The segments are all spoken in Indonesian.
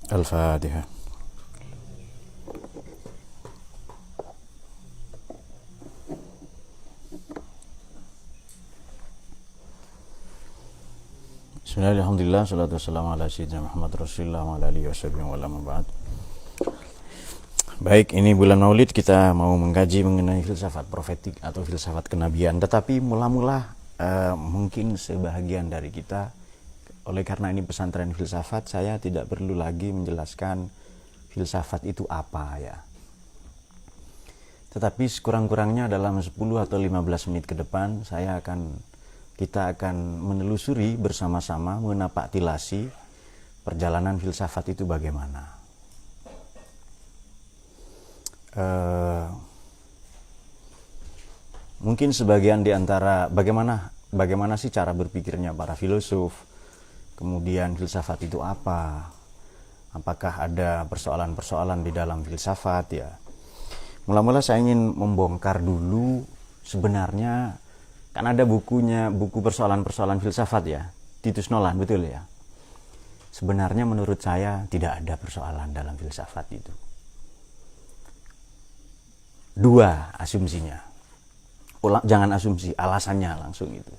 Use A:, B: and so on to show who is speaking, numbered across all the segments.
A: Al-Fatihah. Bismillahirrahmanirrahim. Alhamdulillah, salatu wassalamu ala sayyidina Muhammad Rasulullah wa ala alihi washabihi wa ala ba'd. Baik, ini bulan Maulid kita mau mengkaji mengenai filsafat profetik atau filsafat kenabian. Tetapi mula-mula mungkin sebahagian dari kita, oleh karena ini pesantren filsafat, saya tidak perlu lagi menjelaskan filsafat itu apa ya. Tetapi sekurang-kurangnya dalam 10 atau 15 menit ke depan kita akan menelusuri bersama-sama, menapak tilasi perjalanan filsafat itu bagaimana. Mungkin sebagian di antara bagaimana sih cara berpikirnya para filosof, kemudian filsafat itu apa, apakah ada persoalan-persoalan di dalam filsafat ya. Mula-mula saya ingin membongkar dulu, sebenarnya kan ada buku persoalan-persoalan filsafat ya, Titus Nolan, betul ya. Sebenarnya menurut saya tidak ada persoalan dalam filsafat itu. Dua asumsinya, jangan asumsi, alasannya langsung itu.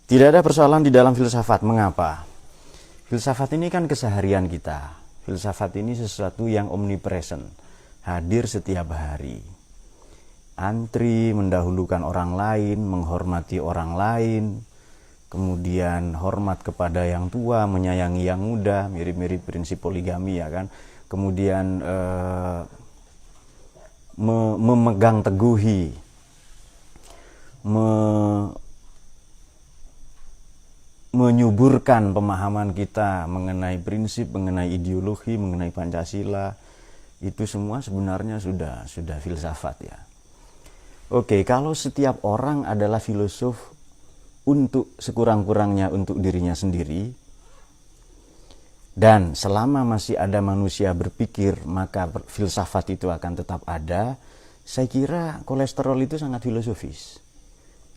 A: Tidak ada persoalan di dalam filsafat. Mengapa? Filsafat ini kan keseharian kita. Filsafat ini sesuatu yang omnipresent, hadir setiap hari. Antri, mendahulukan orang lain, menghormati orang lain, kemudian hormat kepada yang tua, menyayangi yang muda, mirip-mirip prinsip poligami ya kan. Kemudian memegang teguhi, menyuburkan pemahaman kita mengenai prinsip, mengenai ideologi, mengenai Pancasila, itu semua sebenarnya sudah filsafat ya. Oke, kalau setiap orang adalah filosof untuk sekurang-kurangnya untuk dirinya sendiri, dan selama masih ada manusia berpikir, maka filsafat itu akan tetap ada. Saya kira kolesterol itu sangat filosofis.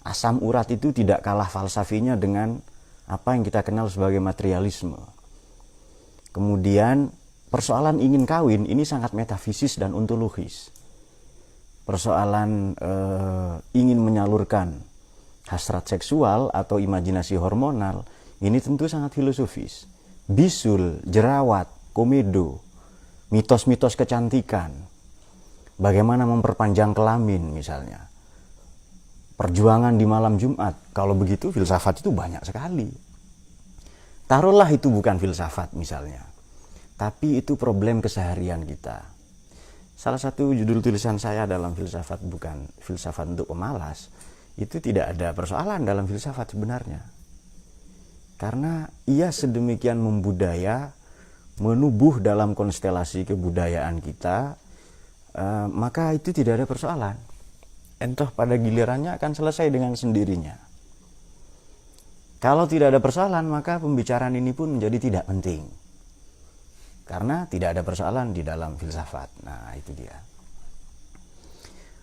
A: Asam urat itu tidak kalah falsafinya dengan apa yang kita kenal sebagai materialisme. Kemudian persoalan ingin kawin ini sangat metafisis dan ontologis. Persoalan ingin menyalurkan hasrat seksual atau imajinasi hormonal ini tentu sangat filosofis. Bisul, jerawat, komedo, mitos-mitos kecantikan, bagaimana memperpanjang kelamin misalnya, perjuangan di malam Jumat, kalau begitu filsafat itu banyak sekali. Taruhlah itu bukan filsafat misalnya, tapi itu problem keseharian kita. Salah satu judul tulisan saya dalam filsafat bukan filsafat untuk pemalas, itu tidak ada persoalan dalam filsafat sebenarnya. Karena ia sedemikian membudaya, menubuh dalam konstelasi kebudayaan kita, maka itu tidak ada persoalan. Entah pada gilirannya akan selesai dengan sendirinya. Kalau tidak ada persoalan, maka pembicaraan ini pun menjadi tidak penting. Karena tidak ada persoalan di dalam filsafat. Nah, itu dia.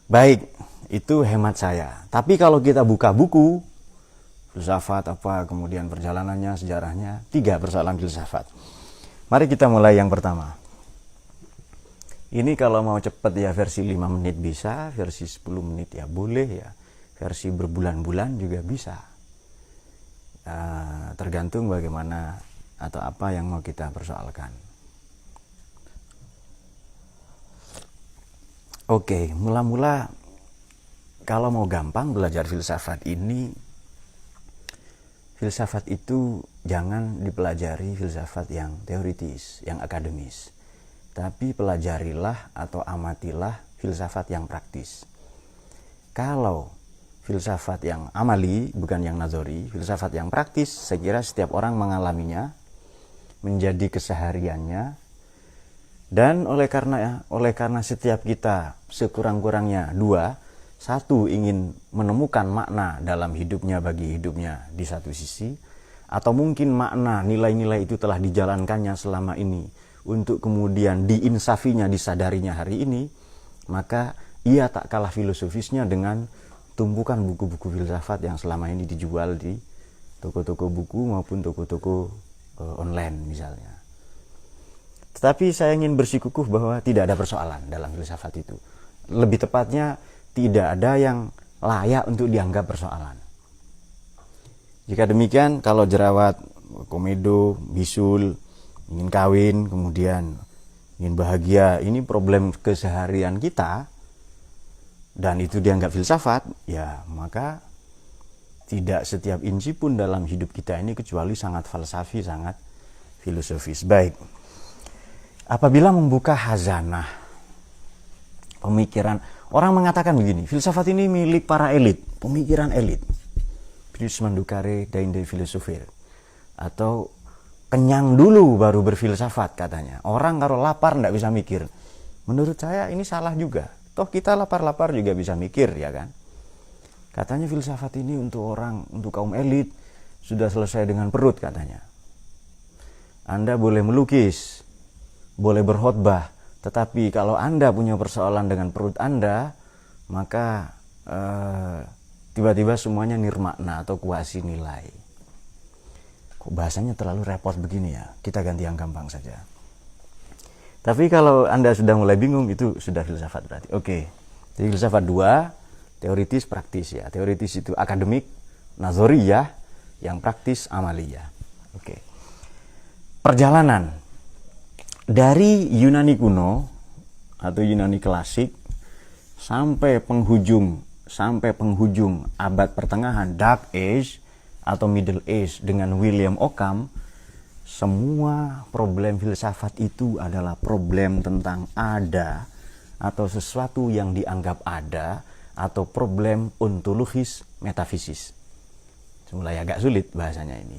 A: Baik, itu hemat saya. Tapi kalau kita buka buku filsafat apa, kemudian perjalanannya, sejarahnya, 3 persoalan filsafat. Mari kita mulai yang pertama. Ini kalau mau cepat ya versi 5 menit bisa, versi 10 menit ya boleh ya, versi berbulan-bulan juga bisa. Tergantung bagaimana atau apa yang mau kita persoalkan. Oke, mula-mula kalau mau gampang belajar filsafat ini, filsafat itu jangan dipelajari filsafat yang teoritis, yang akademis. Tapi pelajarilah atau amatilah filsafat yang praktis. Kalau filsafat yang amali, bukan yang nazori, filsafat yang praktis, saya kira setiap orang mengalaminya, menjadi kesehariannya. Dan oleh karena setiap kita sekurang-kurangnya 2, 1 ingin menemukan makna dalam hidupnya bagi hidupnya di satu sisi, atau mungkin makna nilai-nilai itu telah dijalankannya selama ini untuk kemudian diinsafinya, disadarinya hari ini, maka ia tak kalah filosofisnya dengan tumpukan buku-buku filsafat yang selama ini dijual di toko-toko buku maupun toko-toko online misalnya. Tetapi saya ingin bersikukuh bahwa tidak ada persoalan dalam filsafat itu. Lebih tepatnya, tidak ada yang layak untuk dianggap persoalan. Jika demikian, kalau jerawat, komedo, bisul, ingin kawin, kemudian ingin bahagia, ini problem keseharian kita, dan itu dianggap filsafat, ya maka tidak setiap inci pun dalam hidup kita ini kecuali sangat falsafi, sangat filosofis. Baik, apabila membuka hazanah pemikiran, orang mengatakan begini, filsafat ini milik para elit, pemikiran elit, plus mendukare dainde filosofir, atau kenyang dulu baru berfilsafat katanya. Orang kalau lapar tidak bisa mikir. Menurut saya ini salah juga. Toh kita lapar-lapar juga bisa mikir, ya kan? Katanya filsafat ini untuk orang, untuk kaum elit, sudah selesai dengan perut katanya. Anda boleh melukis, boleh berkhotbah, tetapi kalau Anda punya persoalan dengan perut Anda, maka tiba-tiba semuanya nirmakna atau kuasi nilai. Kok bahasanya terlalu repot begini ya? Kita ganti yang gampang saja. Tapi kalau Anda sudah mulai bingung, itu sudah filsafat berarti. Oke. Jadi filsafat 2, teoritis praktis ya. Teoritis itu akademik, nazoriyah, yang praktis amaliyah. Oke. Perjalanan dari Yunani kuno atau Yunani klasik sampai penghujung abad pertengahan, Dark Age atau Middle Age dengan William Ockham, semua problem filsafat itu adalah problem tentang ada atau sesuatu yang dianggap ada, atau problem ontologis metafisis. Mulai agak sulit bahasanya ini.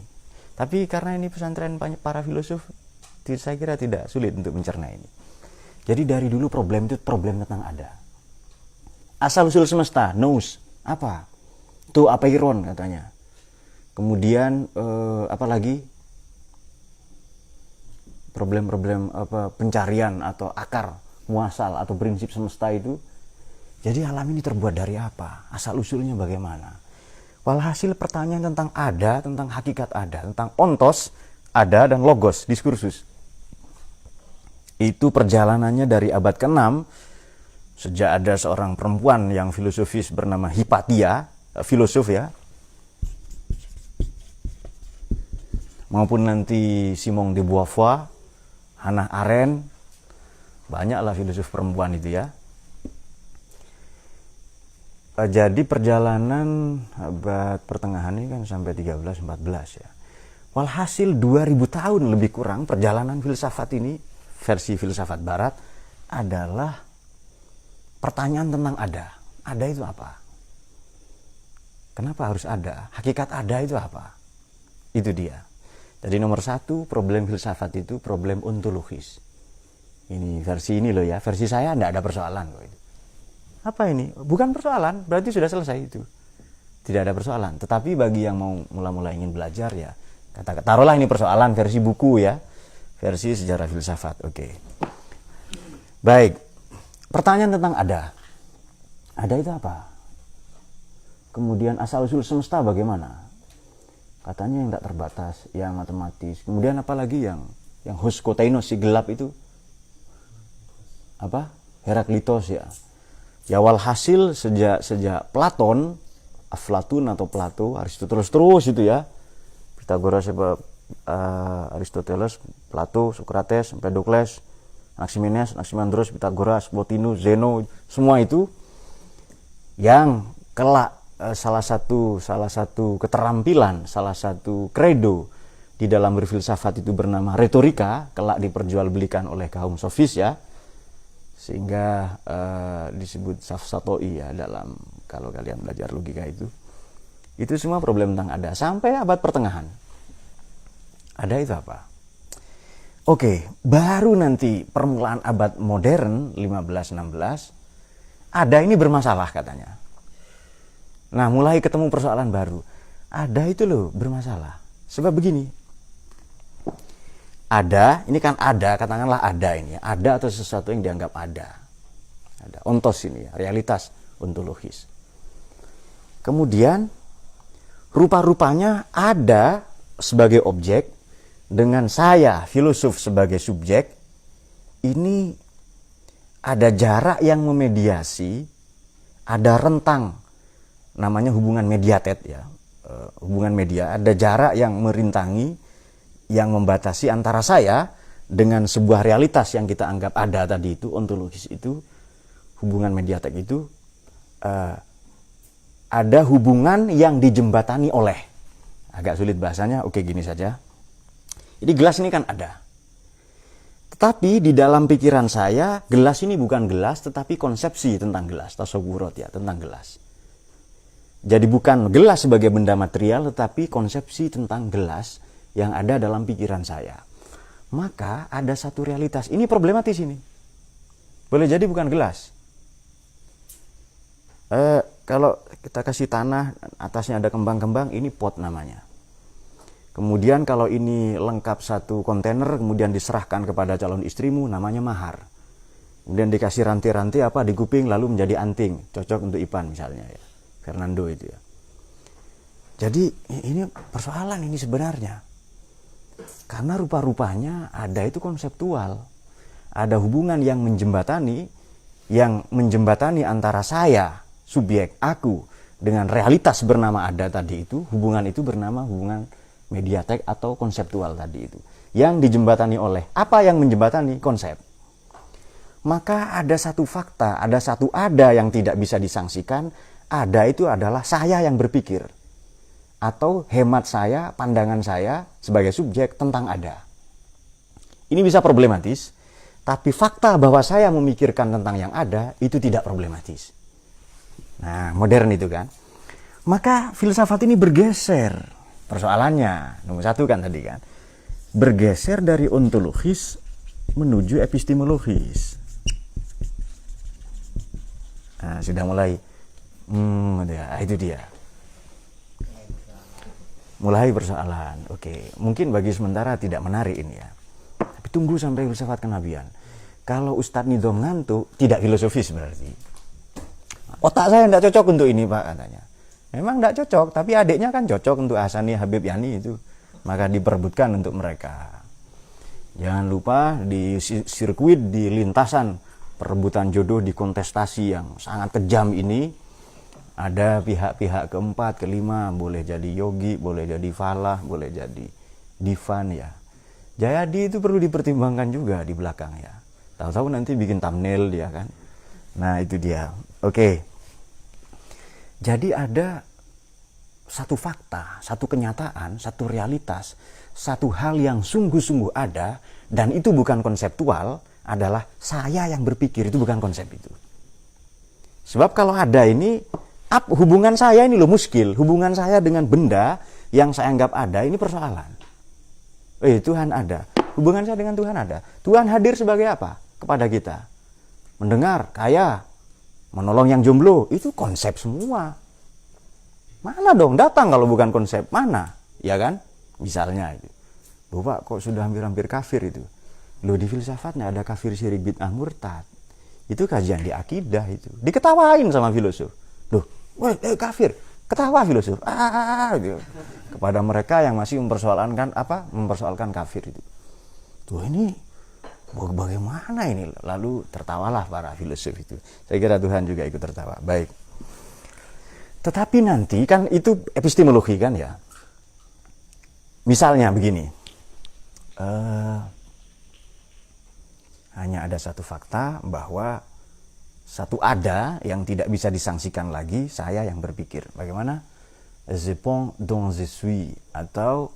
A: Tapi karena ini pesantren para filosof, saya kira tidak sulit untuk mencerna ini. Jadi dari dulu problem itu problem tentang ada. Asal usul semesta, nous, apa? To apeiron katanya. Kemudian apa lagi? Problem-problem pencarian atau akar muasal atau prinsip semesta itu. Jadi alam ini terbuat dari apa? Asal usulnya bagaimana? Walhasil pertanyaan tentang ada, tentang hakikat ada, tentang ontos ada dan logos diskursus. Itu perjalanannya dari abad ke-6, sejak ada seorang perempuan yang filosofis bernama Hypatia, filosof ya, maupun nanti Simone de Beauvoir, Hannah Arendt, banyaklah filosof perempuan itu ya. Jadi perjalanan abad pertengahan ini kan sampai 13-14 ya. Walhasil 2000 tahun lebih kurang perjalanan filsafat ini, versi filsafat barat, adalah pertanyaan tentang ada. Ada itu apa? Kenapa harus ada? Hakikat ada itu apa? Itu dia. Jadi nomor 1, problem filsafat itu problem ontologis. Ini versi ini loh ya, versi saya tidak ada persoalan loh itu. Apa ini? Bukan persoalan, berarti sudah selesai itu. Tidak ada persoalan. Tetapi bagi yang mau mula-mula ingin belajar ya, taruhlah ini persoalan versi buku ya, versi sejarah filsafat. Oke. Baik. Pertanyaan tentang ada. Ada itu apa? Kemudian asal usul semesta bagaimana? Katanya yang tak terbatas, yang matematis. Kemudian apalagi yang hoskoteinos, si gelap itu? Apa? Heraklitos ya. Ya walhasil sejak Platon, Aflatun atau Plato, Aristoteles terus itu ya. Pythagoras, Aristoteles, Plato, Socrates, Empedokles, Anaximenes, Anaximandros, Pythagoras, Plotinus, Zeno, semua itu yang kelak salah satu keterampilan, salah satu kredo di dalam berfilsafat itu bernama retorika, kelak diperjualbelikan oleh kaum sofis ya, sehingga disebut safsatoi ya dalam, kalau kalian belajar logika itu semua problem tentang ada sampai abad pertengahan. Ada itu apa? Oke, baru nanti permulaan abad modern 15-16 ada ini bermasalah katanya. Nah, mulai ketemu persoalan baru. Ada itu loh bermasalah. Sebab begini. Ada, ini kan ada, katakanlah ada ini. Ada atau sesuatu yang dianggap ada. Ada ontos ini ya, realitas ontologis. Kemudian rupa-rupanya ada sebagai objek dengan saya filosof sebagai subjek. ini ada jarak yang memediasi, ada rentang, namanya hubungan mediated ya, hubungan media, ada jarak yang merintangi, yang membatasi antara saya dengan sebuah realitas yang kita anggap ada tadi itu, ontologis itu, hubungan mediatek itu, ada hubungan yang dijembatani oleh, agak sulit bahasanya, oke gini saja. Jadi gelas ini kan ada. Tetapi di dalam pikiran saya, gelas ini bukan gelas, tetapi konsepsi tentang gelas, tasawwurot ya, tentang gelas. Jadi bukan gelas sebagai benda material, tetapi konsepsi tentang gelas yang ada dalam pikiran saya. Maka ada satu realitas, ini problematis ini. Boleh jadi bukan gelas. Kalau kita kasih tanah, atasnya ada kembang-kembang, ini pot namanya. Kemudian kalau ini lengkap satu kontainer, kemudian diserahkan kepada calon istrimu, namanya mahar. Kemudian dikasih rantai-rantai apa di kuping, lalu menjadi anting, cocok untuk Ipan misalnya ya, Fernando itu ya. Jadi ini persoalan ini sebenarnya. Karena rupa-rupanya ada itu konseptual. Ada hubungan yang menjembatani antara saya, subjek, aku, dengan realitas bernama ada tadi itu, hubungan itu bernama hubungan mediatek atau konseptual tadi itu. Yang dijembatani oleh, apa yang menjembatani? Konsep. Maka ada satu fakta, ada satu ada yang tidak bisa disangsikan, ada itu adalah saya yang berpikir. Atau hemat saya, pandangan saya sebagai subjek tentang ada. Ini bisa problematis, tapi fakta bahwa saya memikirkan tentang yang ada, itu tidak problematis. Nah, modern itu kan. Maka filsafat ini bergeser. Persoalannya, nomor satu kan tadi kan. Bergeser dari ontologis menuju epistemologis. Nah, sudah mulai. Itu dia. Mulai persoalan. Oke, mungkin bagi sementara tidak menarik ini ya. Tapi tunggu sampai filsafat kenabian. Kalau Ustadz Nidom ngantuk, tidak filosofis berarti. Otak saya tidak cocok untuk ini Pak katanya. Memang tidak cocok, tapi adiknya kan cocok untuk Hasani Habib Yani itu. Maka diperebutkan untuk mereka. Jangan lupa di sirkuit, di lintasan perebutan jodoh di kontestasi yang sangat kejam ini, ada pihak-pihak keempat, kelima, boleh jadi Yogi, boleh jadi Falah, boleh jadi Divan ya. Jayadi itu perlu dipertimbangkan juga di belakang ya. Tahu-tahu nanti bikin thumbnail dia kan. Nah itu dia. Oke. Jadi ada satu fakta, satu kenyataan, satu realitas, satu hal yang sungguh-sungguh ada, dan itu bukan konseptual, adalah saya yang berpikir, itu bukan konsep itu. Sebab kalau ada ini, hubungan saya ini loh muskil, hubungan saya dengan benda yang saya anggap ada, ini persoalan. Tuhan ada, hubungan saya dengan Tuhan ada. Tuhan hadir sebagai apa? Kepada kita. Mendengar, kaya, menolong yang jomblo, itu konsep semua. Mana dong datang kalau bukan konsep? Mana? Ya kan? Misalnya itu. Bapak kok sudah hampir-hampir kafir itu. Loh di filsafatnya ada kafir syirik bid'ah murtad. Itu kajian di akidah itu. Diketawain sama filosof. Loh, kafir. Ketawa filosof. Gitu. Kepada mereka yang masih mempersoalkan kafir itu. Tuh ini bagaimana ini? Lalu tertawalah para filosof itu. Saya kira Tuhan juga ikut tertawa. Baik. Tetapi nanti kan itu epistemologi kan ya. Misalnya begini. Hanya ada satu fakta bahwa satu ada yang tidak bisa disangsikan lagi, saya yang berpikir. Bagaimana? Je pense dont je suis atau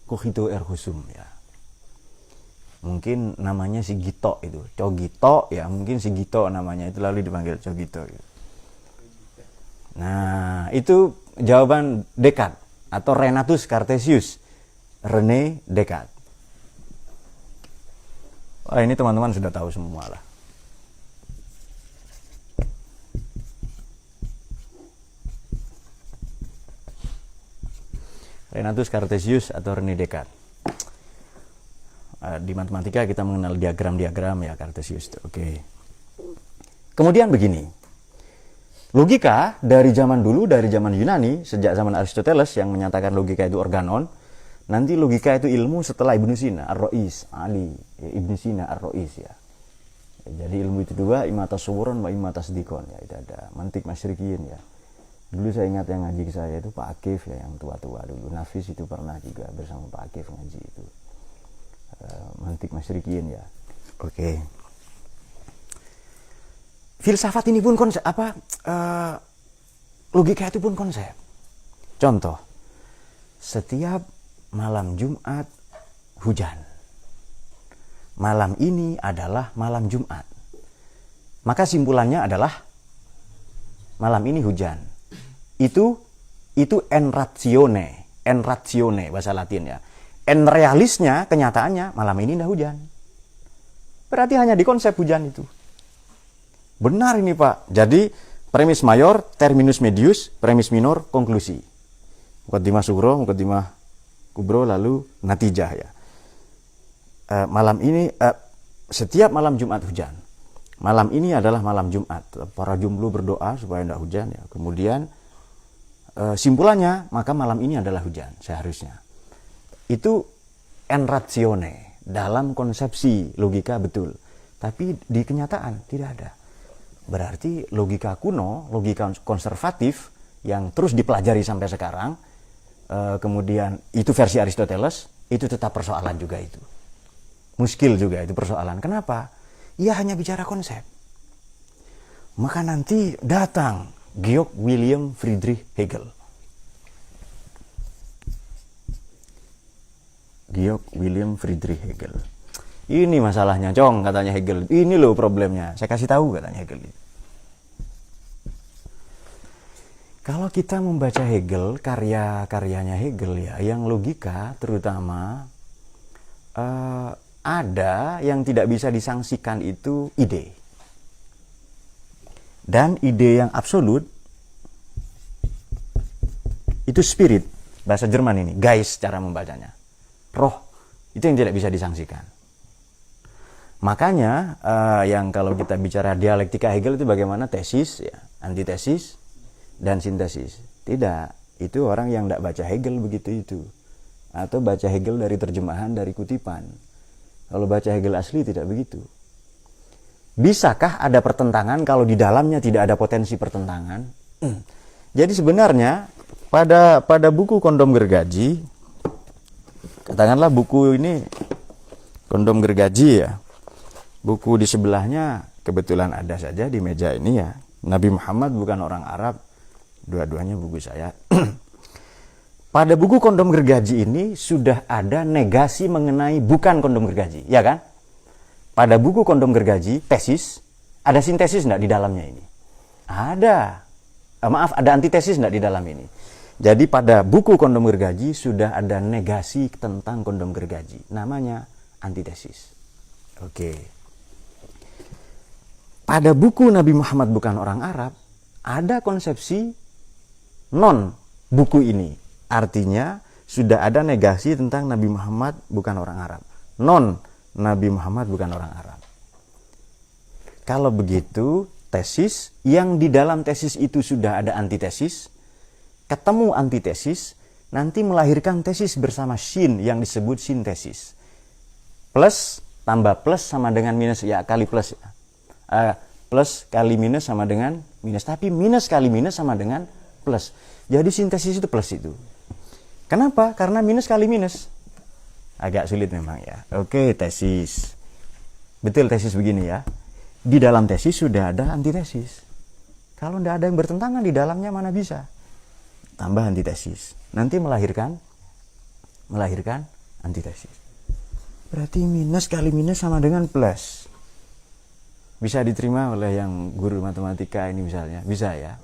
A: cogito ergo sum ya. Mungkin namanya si Gito itu, Cogito ya, mungkin si Gito namanya itu lalu dipanggil Cogito gitu. Nah, itu jawaban Descartes atau Renatus Cartesius, René Descartes. Wah, ini teman-teman sudah tahu semua lah. Renatus Cartesius atau René Descartes. Di matematika kita mengenal diagram-diagram ya Cartesius itu. Oke. Kemudian begini. Logika dari zaman dulu, dari zaman Yunani, sejak zaman Aristoteles yang menyatakan logika itu organon, Nanti logika itu ilmu setelah Ibnu Sina, Ar-Ra'is, Ali, Ibnu Sina, Ar-Ra'is ya. Jadi ilmu itu dua, imma tasawuran wa imma tasdikon ya. Itu ada mantik masyrikiyin ya. Dulu saya ingat yang ngaji ke saya itu Pak Akif ya, yang tua-tua dulu. Nafis itu pernah juga bersama Pak Akif ngaji itu. Mantik masyrikiyin ya. Oke. Filsafat ini pun konsep logika itu pun konsep. Contoh, setiap malam Jumat hujan. Malam ini adalah malam Jumat. Maka simpulannya adalah malam ini hujan. Itu en ratione bahasa Latinnya. En realisnya, kenyataannya malam ini tidak hujan. Berarti hanya di konsep hujan itu. Benar ini Pak. Jadi premis mayor, terminus medius, premis minor, konklusi. Muqaddimah sugro, muqaddimah kubro, lalu natijah ya. Malam ini setiap malam Jumat hujan. Malam ini adalah malam Jumat. Para jomblo berdoa supaya tidak hujan ya. Kemudian simpulannya maka malam ini adalah hujan seharusnya. Itu en ratione dalam konsepsi logika betul. Tapi di kenyataan tidak ada. Berarti logika kuno, logika konservatif yang terus dipelajari sampai sekarang, kemudian itu versi Aristoteles, itu tetap persoalan juga itu. Muskil juga itu persoalan. Kenapa? Ia hanya bicara konsep. Maka nanti datang Georg Wilhelm Friedrich Hegel. Georg Wilhelm Friedrich Hegel. Ini masalahnya, Cong, katanya Hegel. Ini loh problemnya. Saya kasih tahu, katanya Hegel. Kalau kita membaca Hegel, karya-karyanya Hegel ya, yang logika terutama ada yang tidak bisa disangsikan itu ide. Dan ide yang absolut itu spirit, bahasa Jerman ini, Geist cara membacanya. Roh, itu yang tidak bisa disangsikan. Makanya yang kalau kita bicara dialektika Hegel itu bagaimana tesis, ya, antitesis, dan sintesis. Tidak, itu orang yang tidak baca Hegel begitu itu. Atau baca Hegel dari terjemahan, dari kutipan. Kalau baca Hegel asli tidak begitu. Bisakah ada pertentangan kalau di dalamnya tidak ada potensi pertentangan? Jadi sebenarnya pada buku Kondom Gergaji, katakanlah buku ini Kondom Gergaji ya, buku di sebelahnya kebetulan ada saja di meja ini ya, Nabi Muhammad bukan orang Arab, dua-duanya buku saya. Pada buku Kondom Gergaji ini sudah ada negasi mengenai bukan kondom gergaji, ya kan? Pada buku Kondom Gergaji, tesis, ada sintesis enggak di dalamnya ini? Ada. Maaf, ada antitesis enggak di dalam ini? Jadi pada buku Kondom Gergaji sudah ada negasi tentang kondom gergaji. Namanya antitesis. Oke. Pada buku Nabi Muhammad bukan orang Arab, ada konsepsi non buku ini. Artinya sudah ada negasi tentang Nabi Muhammad bukan orang Arab. Non Nabi Muhammad bukan orang Arab. Kalau begitu, tesis yang di dalam tesis itu sudah ada antitesis, ketemu antitesis, nanti melahirkan tesis bersama shin yang disebut sintesis. Plus tambah plus sama dengan minus, ya kali plus ya. Plus kali minus sama dengan minus, tapi minus kali minus sama dengan plus. Jadi sintesis itu plus itu. Kenapa? Karena minus kali minus. Agak sulit memang ya. Oke, tesis. Betul tesis begini ya. Di dalam tesis sudah ada antitesis. Kalau tidak ada yang bertentangan di dalamnya mana bisa? Tambah antitesis. Nanti melahirkan antitesis. Berarti minus kali minus sama dengan plus. Bisa diterima oleh yang guru matematika ini misalnya? Bisa ya.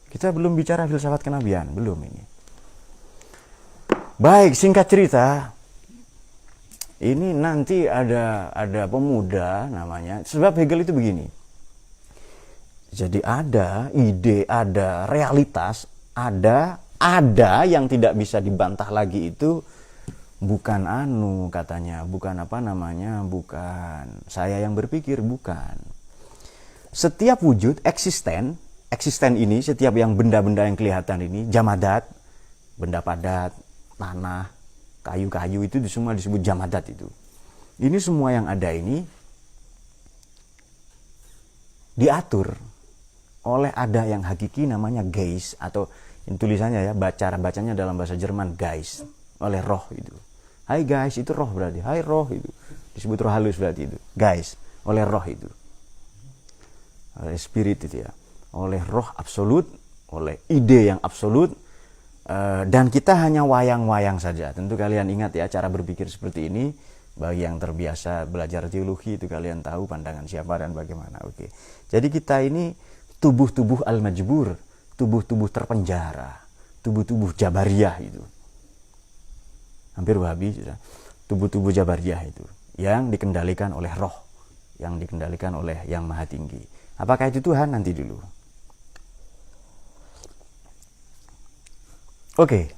A: Kita belum bicara filsafat kenabian, belum ini. Baik, singkat cerita, ini nanti ada pemuda namanya, sebab Hegel itu begini. Jadi ada ide, ada realitas, ada yang tidak bisa dibantah lagi itu bukan katanya, bukan bukan saya yang berpikir, bukan. Setiap wujud eksisten ini, setiap yang benda-benda yang kelihatan ini, jamadat, benda padat, tanah, kayu-kayu itu semua disebut jamadat itu. Ini semua yang ada ini diatur oleh ada yang hakiki namanya Geist, atau tulisannya ya, bacanya dalam bahasa Jerman Geist, oleh roh itu. Hai guys, itu roh berarti. Hai roh itu. Disebut roh halus berarti itu. Geist, oleh roh itu. Oleh spirit itu ya. Oleh roh absolut, oleh ide yang absolut. Dan kita hanya wayang-wayang saja. Tentu kalian ingat ya, cara berpikir seperti ini. Bagi yang terbiasa belajar teologi itu kalian tahu pandangan siapa dan bagaimana. Oke. Jadi kita ini tubuh-tubuh al-majbur, tubuh-tubuh terpenjara, tubuh-tubuh jabariyah itu. Hampir Wahabi sudah. Tubuh-tubuh jabariyah itu yang dikendalikan oleh roh, yang dikendalikan oleh yang maha tinggi. Apakah itu Tuhan? Nanti dulu. Oke.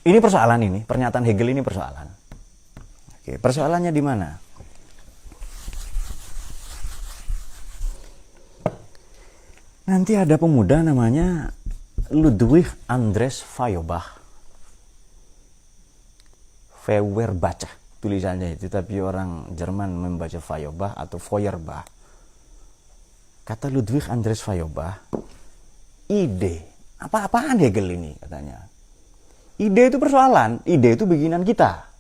A: Ini persoalan ini, pernyataan Hegel ini persoalan. Oke, persoalannya di mana? Nanti ada pemuda namanya Ludwig Andreas Feuerbach. Feuerbach tulisannya itu, tapi orang Jerman membaca Feuerbach atau Feuerbach. Kata Ludwig Andreas Feuerbach, ide. Apa-apaan Hegel ini katanya? Ide itu persoalan, ide itu bikinan kita.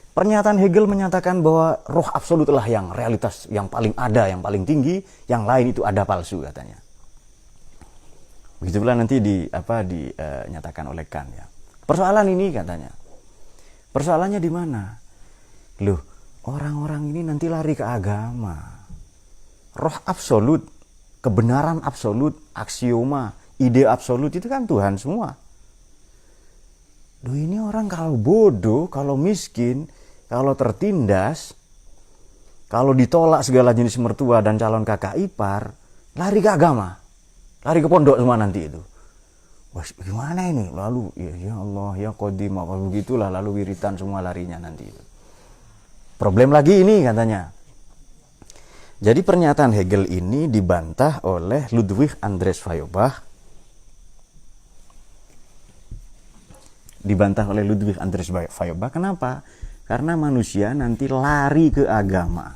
A: Pernyataan Hegel menyatakan bahwa roh absolutlah yang realitas yang paling ada, yang paling tinggi, yang lain itu ada palsu katanya. Begitu pula nanti dinyatakan oleh Kant ya. Persoalan ini katanya. Persoalannya di mana? Loh, orang-orang ini nanti lari ke agama. Roh absolut, kebenaran absolut, aksioma, ide absolut itu kan Tuhan semua. Loh, ini orang kalau bodoh, kalau miskin, kalau tertindas, kalau ditolak segala jenis mertua dan calon kakak ipar, lari ke agama. Lari ke pondok semua nanti itu. Wah, gimana ini? Lalu ya Allah, ya Qadim, apa begitulah, lalu wiritan semua larinya nanti itu. Problem lagi ini katanya. Jadi pernyataan Hegel ini dibantah oleh Ludwig Andreas Feuerbach. Dibantah oleh Ludwig Andreas Feuerbach. Kenapa? Karena manusia nanti lari ke agama.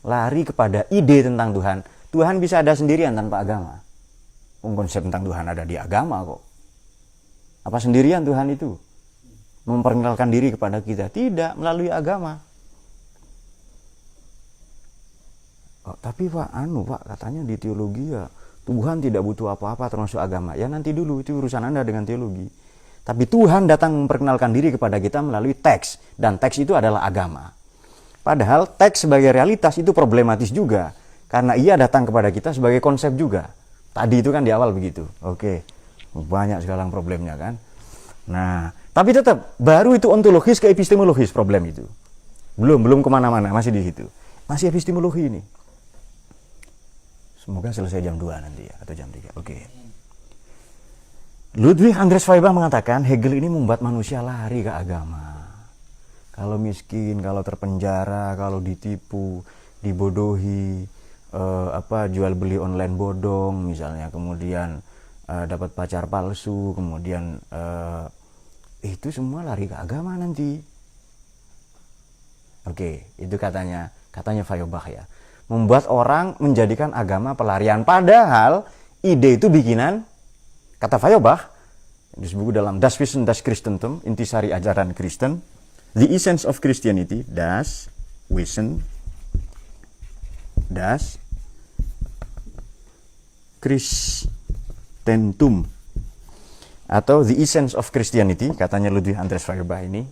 A: Lari kepada ide tentang Tuhan. Tuhan bisa ada sendirian tanpa agama. Konsep tentang Tuhan ada di agama kok. Apa sendirian Tuhan itu? Memperkenalkan diri kepada kita? Tidak, melalui agama. Oh, tapi Pak, katanya di teologi ya Tuhan tidak butuh apa-apa termasuk agama. Ya nanti dulu, itu urusan Anda dengan teologi. Tapi Tuhan datang memperkenalkan diri kepada kita melalui teks. Dan teks itu adalah agama. Padahal teks sebagai realitas itu problematis juga. Karena ia datang kepada kita sebagai konsep juga. Tadi itu kan di awal begitu. Oke, banyak sekarang problemnya kan. Nah, tapi tetap baru itu ontologis ke epistemologis problem itu. Belum kemana-mana, masih di situ. Masih epistemologi ini. Semoga selesai jam 2 nanti ya, atau jam 3. Oke. Ludwig Andreas Feuerbach mengatakan Hegel ini membuat manusia lari ke agama. Kalau miskin, kalau terpenjara, kalau ditipu, dibodohi, jual beli online bodong misalnya, kemudian dapat pacar palsu, kemudian itu semua lari ke agama nanti. Oke, itu katanya Feuerbach ya. Membuat orang menjadikan agama pelarian, padahal ide itu bikinan, kata Feuerbach, disebut dalam Das Wesen das Christentum, intisari ajaran Kristen, the essence of Christianity, Das Wesen das Christentum, atau the essence of Christianity, katanya Ludwig Andreas Feuerbach ini.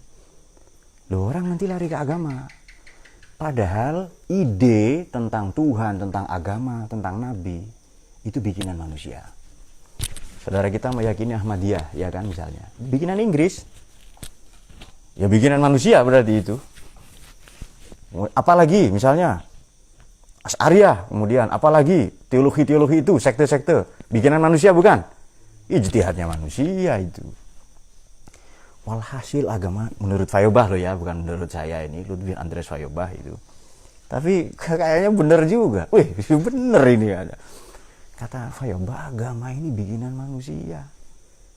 A: Loh, orang nanti lari ke agama. Padahal ide tentang Tuhan, tentang agama, tentang Nabi, itu bikinan manusia. Saudara kita meyakini Ahmadiyah, ya kan misalnya. Bikinan Inggris. Ya bikinan manusia berarti itu. Apalagi misalnya Asy'ariyah, kemudian apalagi teologi-teologi itu, sekte-sekte, bikinan manusia bukan? Ijtihadnya manusia itu. Walhasil agama menurut Feuerbach loh ya, bukan menurut saya ini, Ludwig Andreas Feuerbach itu. Tapi kayaknya benar juga. Wih, benar ini ada. Kata Feuerbach, agama ini bikinan manusia.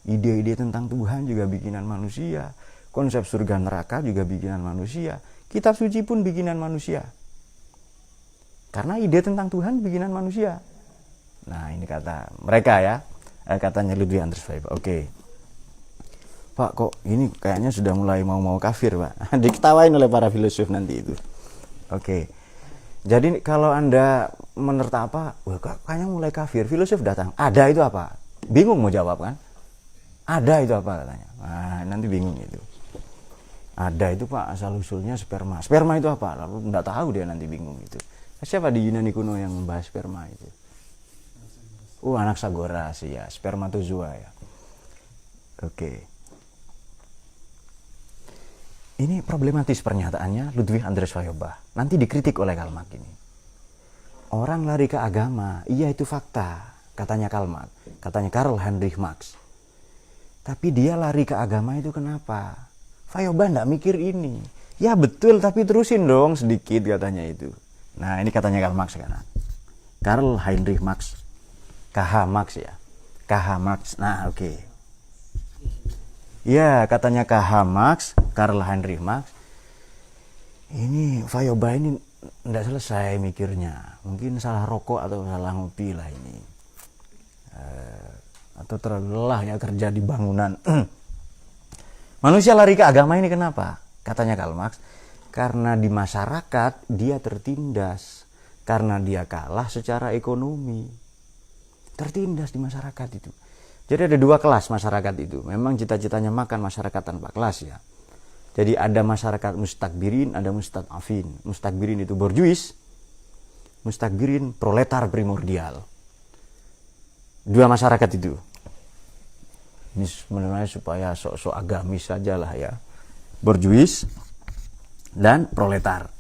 A: Ide-ide tentang Tuhan juga bikinan manusia. Konsep surga neraka juga bikinan manusia. Kitab suci pun bikinan manusia. Karena ide tentang Tuhan bikinan manusia. Nah, ini kata mereka ya. Katanya Ludwig Anders Weber. Oke. Pak, kok ini kayaknya sudah mulai mau kafir, Pak. Diketawain oleh para filosof nanti itu. Oke. Jadi kalau Anda menerta apa, wah kayaknya mulai kafir, filosof datang. Ada itu apa? Bingung mau jawab kan? Ada itu apa katanya. Nah, nanti bingung itu. Ada itu Pak, asal usulnya sperma. Sperma itu apa? Lalu enggak tahu dia, nanti bingung itu. Siapa di Yunani kuno yang membahas sperma itu? Anaxagoras ya, spermatozoa ya. Oke. Ini problematis pernyataannya Ludwig Anders Weber. Nanti dikritik oleh Karl Marx ini. Orang lari ke agama, iya itu fakta, katanya Karl Marx, katanya Karl Heinrich Marx. Tapi dia lari ke agama itu kenapa? Weber enggak mikir ini. Ya betul, tapi terusin dong sedikit katanya itu. Nah, ini katanya Karl Marx sekarang. Karl Heinrich Marx. KH Marx ya. KH Marx. Nah, oke. Ya, katanya KH Marx, Karl Heinrich Marx. Ini Weber ini enggak selesai mikirnya. Mungkin salah rokok atau salah ngopi lah ini. Atau terlalu lelah ya kerja di bangunan. Manusia lari ke agama ini kenapa? Katanya Karl Marx, karena di masyarakat dia tertindas, karena dia kalah secara ekonomi. Tertindas di masyarakat itu. Jadi ada dua kelas masyarakat itu. Memang cita-citanya makan masyarakat tanpa kelas ya. Jadi ada masyarakat mustakbirin, ada mustadafin. Mustakbirin itu borjuis, mustakbirin proletar primordial. Dua masyarakat itu. Ini sebenarnya supaya sok-sok agamis saja lah ya. Borjuis dan proletar.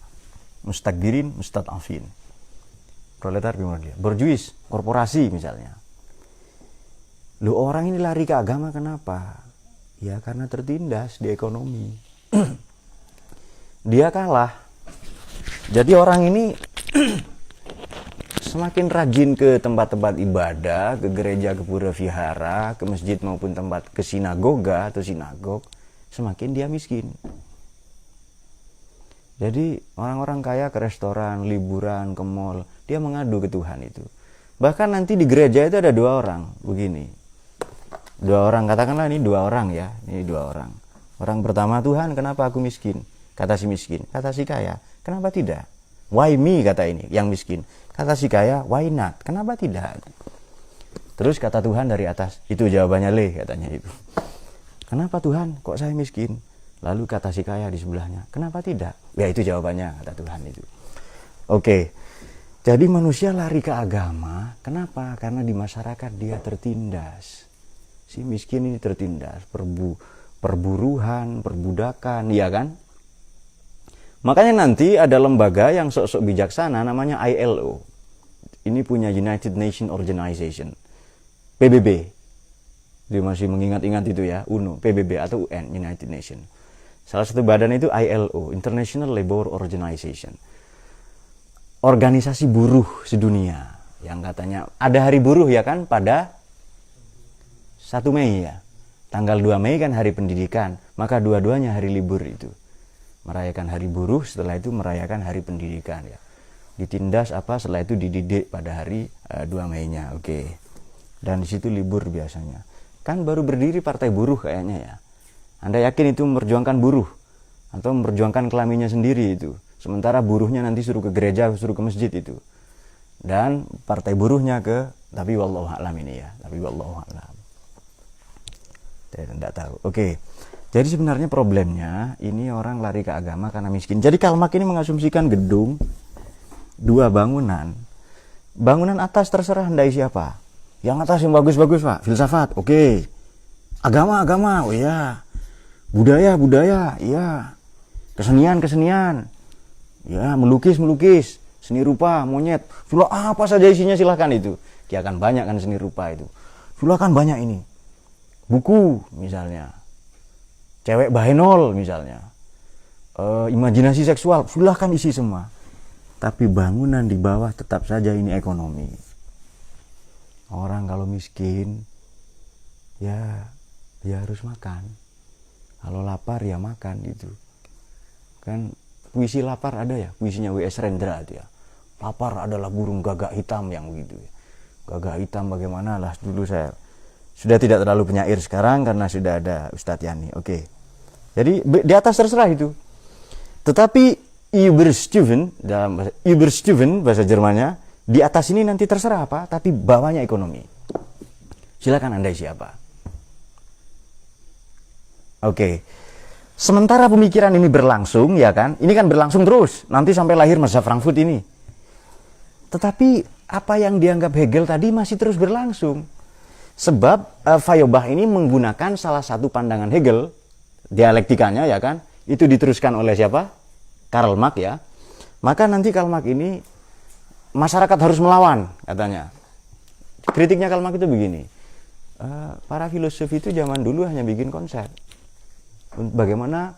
A: Mustakbirin, mustadafin. Proletar primordial. Borjuis, korporasi misalnya. Loh, orang ini lari ke agama kenapa? Ya karena tertindas di ekonomi. Dia kalah. Jadi orang ini semakin rajin ke tempat-tempat ibadah, ke gereja, ke pura vihara, ke masjid maupun tempat ke sinagoga atau sinagog, semakin dia miskin. Jadi orang-orang kaya ke restoran, liburan, ke mall, dia mengadu ke Tuhan itu. Bahkan nanti di gereja itu ada dua orang, begini. Dua orang, katakanlah ini dua orang ya, ini dua orang. Orang pertama, Tuhan kenapa aku miskin? Kata si miskin. Kata si kaya, kenapa tidak? Why me, kata ini, yang miskin. Kata si kaya, why not? Kenapa tidak? Terus kata Tuhan dari atas, itu jawabannya Le, katanya itu. Kenapa Tuhan, kok saya miskin? Lalu kata si kaya di sebelahnya, kenapa tidak? Ya itu jawabannya, kata Tuhan itu. Oke, jadi manusia lari ke agama, kenapa? Karena di masyarakat dia tertindas. Si miskin ini tertindas, perburuhan, perbudakan, ya kan? Makanya nanti ada lembaga yang sok-sok bijaksana namanya ILO. Ini punya United Nations Organization. PBB. Dia masih mengingat-ingat itu ya, UNO, PBB atau UN, United Nations. Salah satu badan itu ILO, International Labour Organization. Organisasi buruh sedunia. Yang katanya ada hari buruh ya kan pada 1 Mei ya. Tanggal 2 Mei kan hari pendidikan, maka dua-duanya hari libur itu. Merayakan hari buruh, setelah itu merayakan hari pendidikan ya. Ditindas apa, setelah itu dididik pada hari 2 Mei-nya. Oke. Dan di situ libur biasanya. Kan baru berdiri Partai Buruh kayaknya ya. Anda yakin itu memperjuangkan buruh atau memperjuangkan kelaminnya sendiri itu. Sementara buruhnya nanti suruh ke gereja, suruh ke masjid itu. Dan Partai Buruhnya ke, tapi wallahu a'lam ini ya, tapi wallahu a'lam. Saya tidak tahu. Oke. Jadi sebenarnya problemnya ini orang lari ke agama karena miskin. Jadi Karl Marx ini mengasumsikan gedung, dua bangunan. Bangunan atas terserah hendai siapa. Yang atas yang bagus-bagus Pak, filsafat, oke. Agama, oh iya. Budaya, iya. Kesenian, ya. Melukis, seni rupa, monyet. Apa saja isinya silahkan itu. Dia akan banyak kan seni rupa itu. Silahkan banyak ini. Buku misalnya. Cewek bahenol misalnya. Imajinasi seksual, silahkan isi semua. Tapi bangunan di bawah tetap saja ini ekonomi. Orang kalau miskin, ya ya harus makan. Kalau lapar ya makan gitu. Kan puisi lapar ada ya, puisinya W.S. Rendra itu ya. Lapar adalah burung gagak hitam yang begitu ya. Gagak hitam bagaimana lah, dulu saya sudah tidak terlalu penyair sekarang karena sudah ada Ustadz Yani. Oke. Jadi di atas terserah itu. Tetapi Überstufen dalam bahasa Überstufen bahasa Jermannya, di atas ini nanti terserah apa, tapi bawahnya ekonomi. Silakan Anda siapa. Oke. Sementara pemikiran ini berlangsung, ya kan? Ini kan berlangsung terus, nanti sampai lahir mazhab Frankfurt ini. Tetapi apa yang dianggap Hegel tadi masih terus berlangsung. Sebab Feuerbach ini menggunakan salah satu pandangan Hegel, dialektikanya ya kan? Itu diteruskan oleh siapa? Karl Marx ya. Maka nanti Karl Marx ini masyarakat harus melawan katanya. Kritiknya Karl Marx itu begini. Para filosof itu zaman dulu hanya bikin konsep. Bagaimana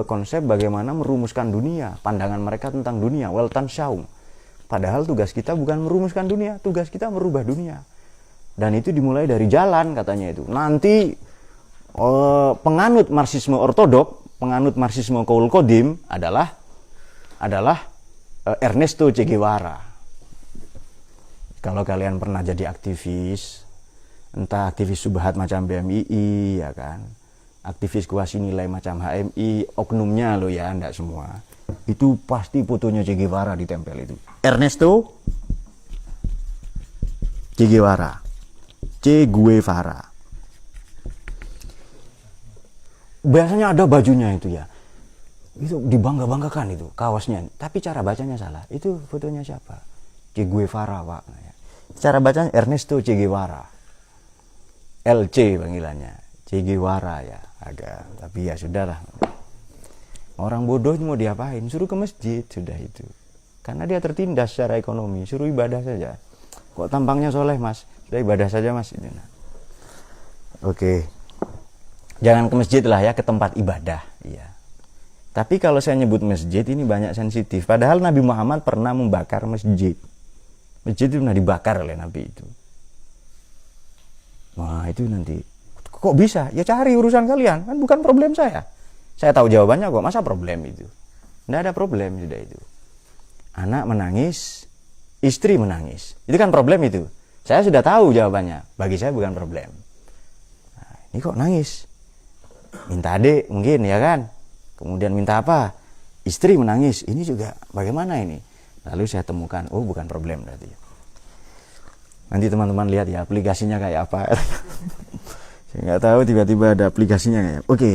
A: konsep, bagaimana merumuskan dunia, pandangan mereka tentang dunia, Weltanschauung. Padahal tugas kita bukan merumuskan dunia, tugas kita merubah dunia. Dan itu dimulai dari jalan katanya itu. Nanti penganut Marxisme ortodok, penganut Marxisme Kaul Kodim adalah Ernesto Che Guevara. Kalau kalian pernah jadi aktivis, entah aktivis subhat macam BMII ya kan, aktivis kuasi nilai macam HMI, oknumnya lo ya, enggak semua. Itu pasti fotonya Che Guevara ditempel itu. Ernesto Che Guevara. Che Guevara. Biasanya ada bajunya itu ya. Itu dibangga-banggakan itu kaosnya. Tapi cara bacanya salah. Itu fotonya siapa? Che Guevara, Pak. Cara bacanya Ernesto Che Guevara. LC panggilannya. Che Guevara ya. Agak, tapi ya sudahlah. Orang bodoh mau diapain? Suruh ke masjid sudah itu. Karena dia tertindas secara ekonomi, suruh ibadah saja. Kok tampangnya soleh mas? Sudah ibadah saja mas. Oke. Jangan ke masjid lah ya, ke tempat ibadah. Iya. Tapi kalau saya nyebut masjid ini banyak sensitif. Padahal Nabi Muhammad pernah membakar masjid. Masjid itu pernah dibakar oleh Nabi itu. Wah itu nanti. Kok bisa? Ya cari urusan kalian. Kan bukan problem saya. Saya tahu jawabannya kok. Masa problem itu? Tidak ada problem sudah itu. Anak menangis, istri menangis. Itu kan problem itu. Saya sudah tahu jawabannya. Bagi saya bukan problem. Nah, ini kok nangis? Minta adik mungkin ya kan? Kemudian minta apa? Istri menangis. Ini juga bagaimana ini? Lalu saya temukan, oh bukan problem berarti. Nanti teman-teman lihat ya aplikasinya kayak apa. Saya nggak tahu tiba-tiba ada aplikasinya kayak. Oke.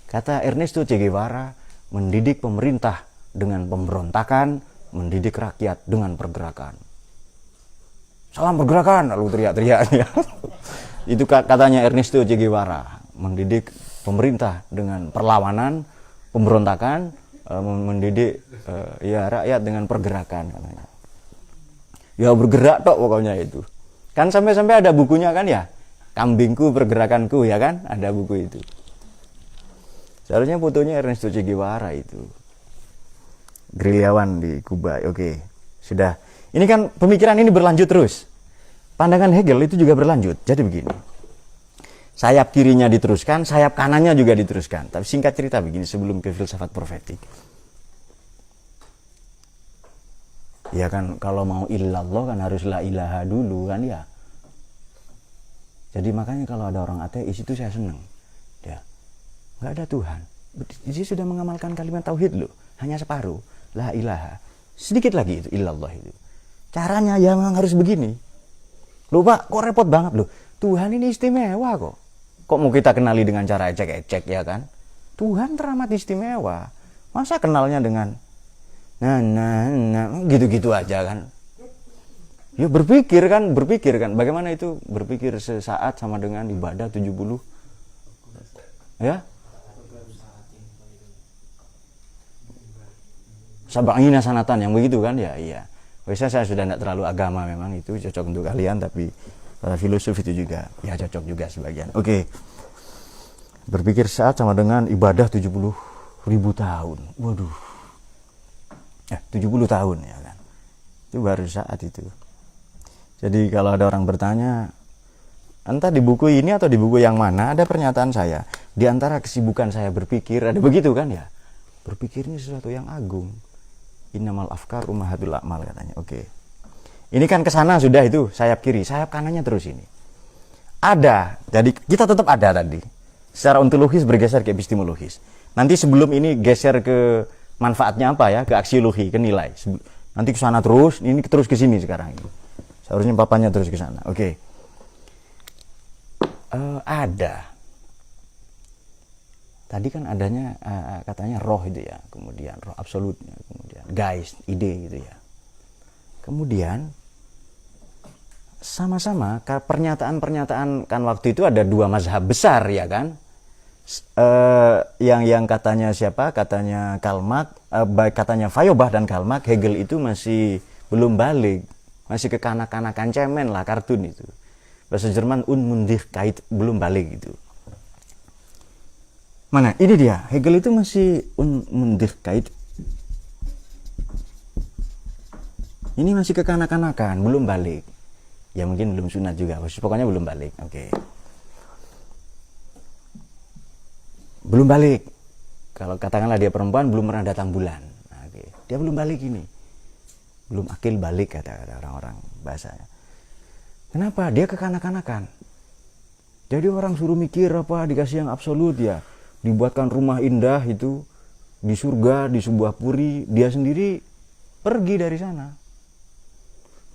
A: Kata Ernesto Che Guevara, mendidik pemerintah dengan pemberontakan, mendidik rakyat dengan pergerakan. Salam pergerakan, lalu teriak-teriak ya. Itu katanya Ernesto Che Guevara, mendidik pemerintah dengan perlawanan, pemberontakan, mendidik ya rakyat dengan pergerakan katanya. Ya bergerak tok pokoknya itu. Kan sampai-sampai ada bukunya kan ya, Kambingku Pergerakanku ya kan, ada buku itu. Seharusnya fotonya Ernesto Che Guevara itu. Gerilyawan di Kuba. Oke, sudah. Ini kan pemikiran ini berlanjut terus. Pandangan Hegel itu juga berlanjut. Jadi begini. Sayap kirinya diteruskan, sayap kanannya juga diteruskan. Tapi singkat cerita begini sebelum ke filsafat profetik. Ya kan kalau mau illallah kan harus la ilaha dulu kan ya. Jadi makanya kalau ada orang ateis itu saya senang. Ya. Nggak ada Tuhan. Dia sudah mengamalkan kalimat tauhid loh. Hanya separuh. La ilaha. Sedikit lagi itu illallah itu. Caranya ya memang harus begini. Loh Pak, kok repot banget loh. Tuhan ini istimewa kok. Kok mau kita kenali dengan cara ecek-ecek ya kan? Tuhan teramat istimewa. Masa kenalnya dengan nah gitu-gitu aja kan? Ya berpikir kan. Bagaimana itu berpikir sesaat sama dengan ibadah 70? Ya? Sab'ina sanatan yang begitu kan ya iya. Biasanya saya sudah tidak terlalu agama memang itu cocok untuk kalian tapi para filosof itu juga ya cocok juga sebagian. Oke. Berpikir saat sama dengan ibadah 70.000 tahun. Waduh. 70 tahun ya kan. Itu baru saat itu. Jadi kalau ada orang bertanya Entah di buku ini atau di buku yang mana ada pernyataan saya. Di antara kesibukan saya berpikir, ada begitu kan ya. Berpikir ini sesuatu yang agung. Innamal afkar ummahatul a'mal katanya. Oke. Ini kan kesana sudah itu, sayap kiri, sayap kanannya terus ini. Ada, jadi kita tetap ada tadi. Secara ontologis bergeser ke epistemologis. Nanti sebelum ini geser ke manfaatnya apa ya, ke aksiologi, ke nilai. Nanti ke sana terus, ini terus ke sini sekarang ini. Seharusnya papanya terus ke sana. Oke. Ada. Tadi kan adanya katanya roh itu ya, kemudian roh absolutnya, kemudian guys, ide gitu ya. Kemudian sama-sama pernyataan-pernyataan kan waktu itu ada dua mazhab besar ya kan. Yang katanya siapa? Katanya Karl Marx, baik katanya Feuerbach dan Karl Marx, Hegel itu masih belum balik, masih kekanak-kanakan cemen lah, kartun itu. Bahasa Jerman Unmündigkeit, belum balik gitu. Mana? Ini dia. Hegel itu masih Unmündigkeit. Ini masih kekanak-kanakan, belum balik. Ya mungkin belum sunat juga. Pokoknya belum balik. Oke. Belum balik. Kalau katakanlah dia perempuan, belum pernah datang bulan. Oke. Dia belum balik ini. Belum akil balik kata orang-orang bahasanya. Kenapa? Dia kekanak-kanakan. Jadi orang suruh mikir apa, dikasih yang absolut ya. Dibuatkan rumah indah itu di surga, di sebuah puri, dia sendiri pergi dari sana.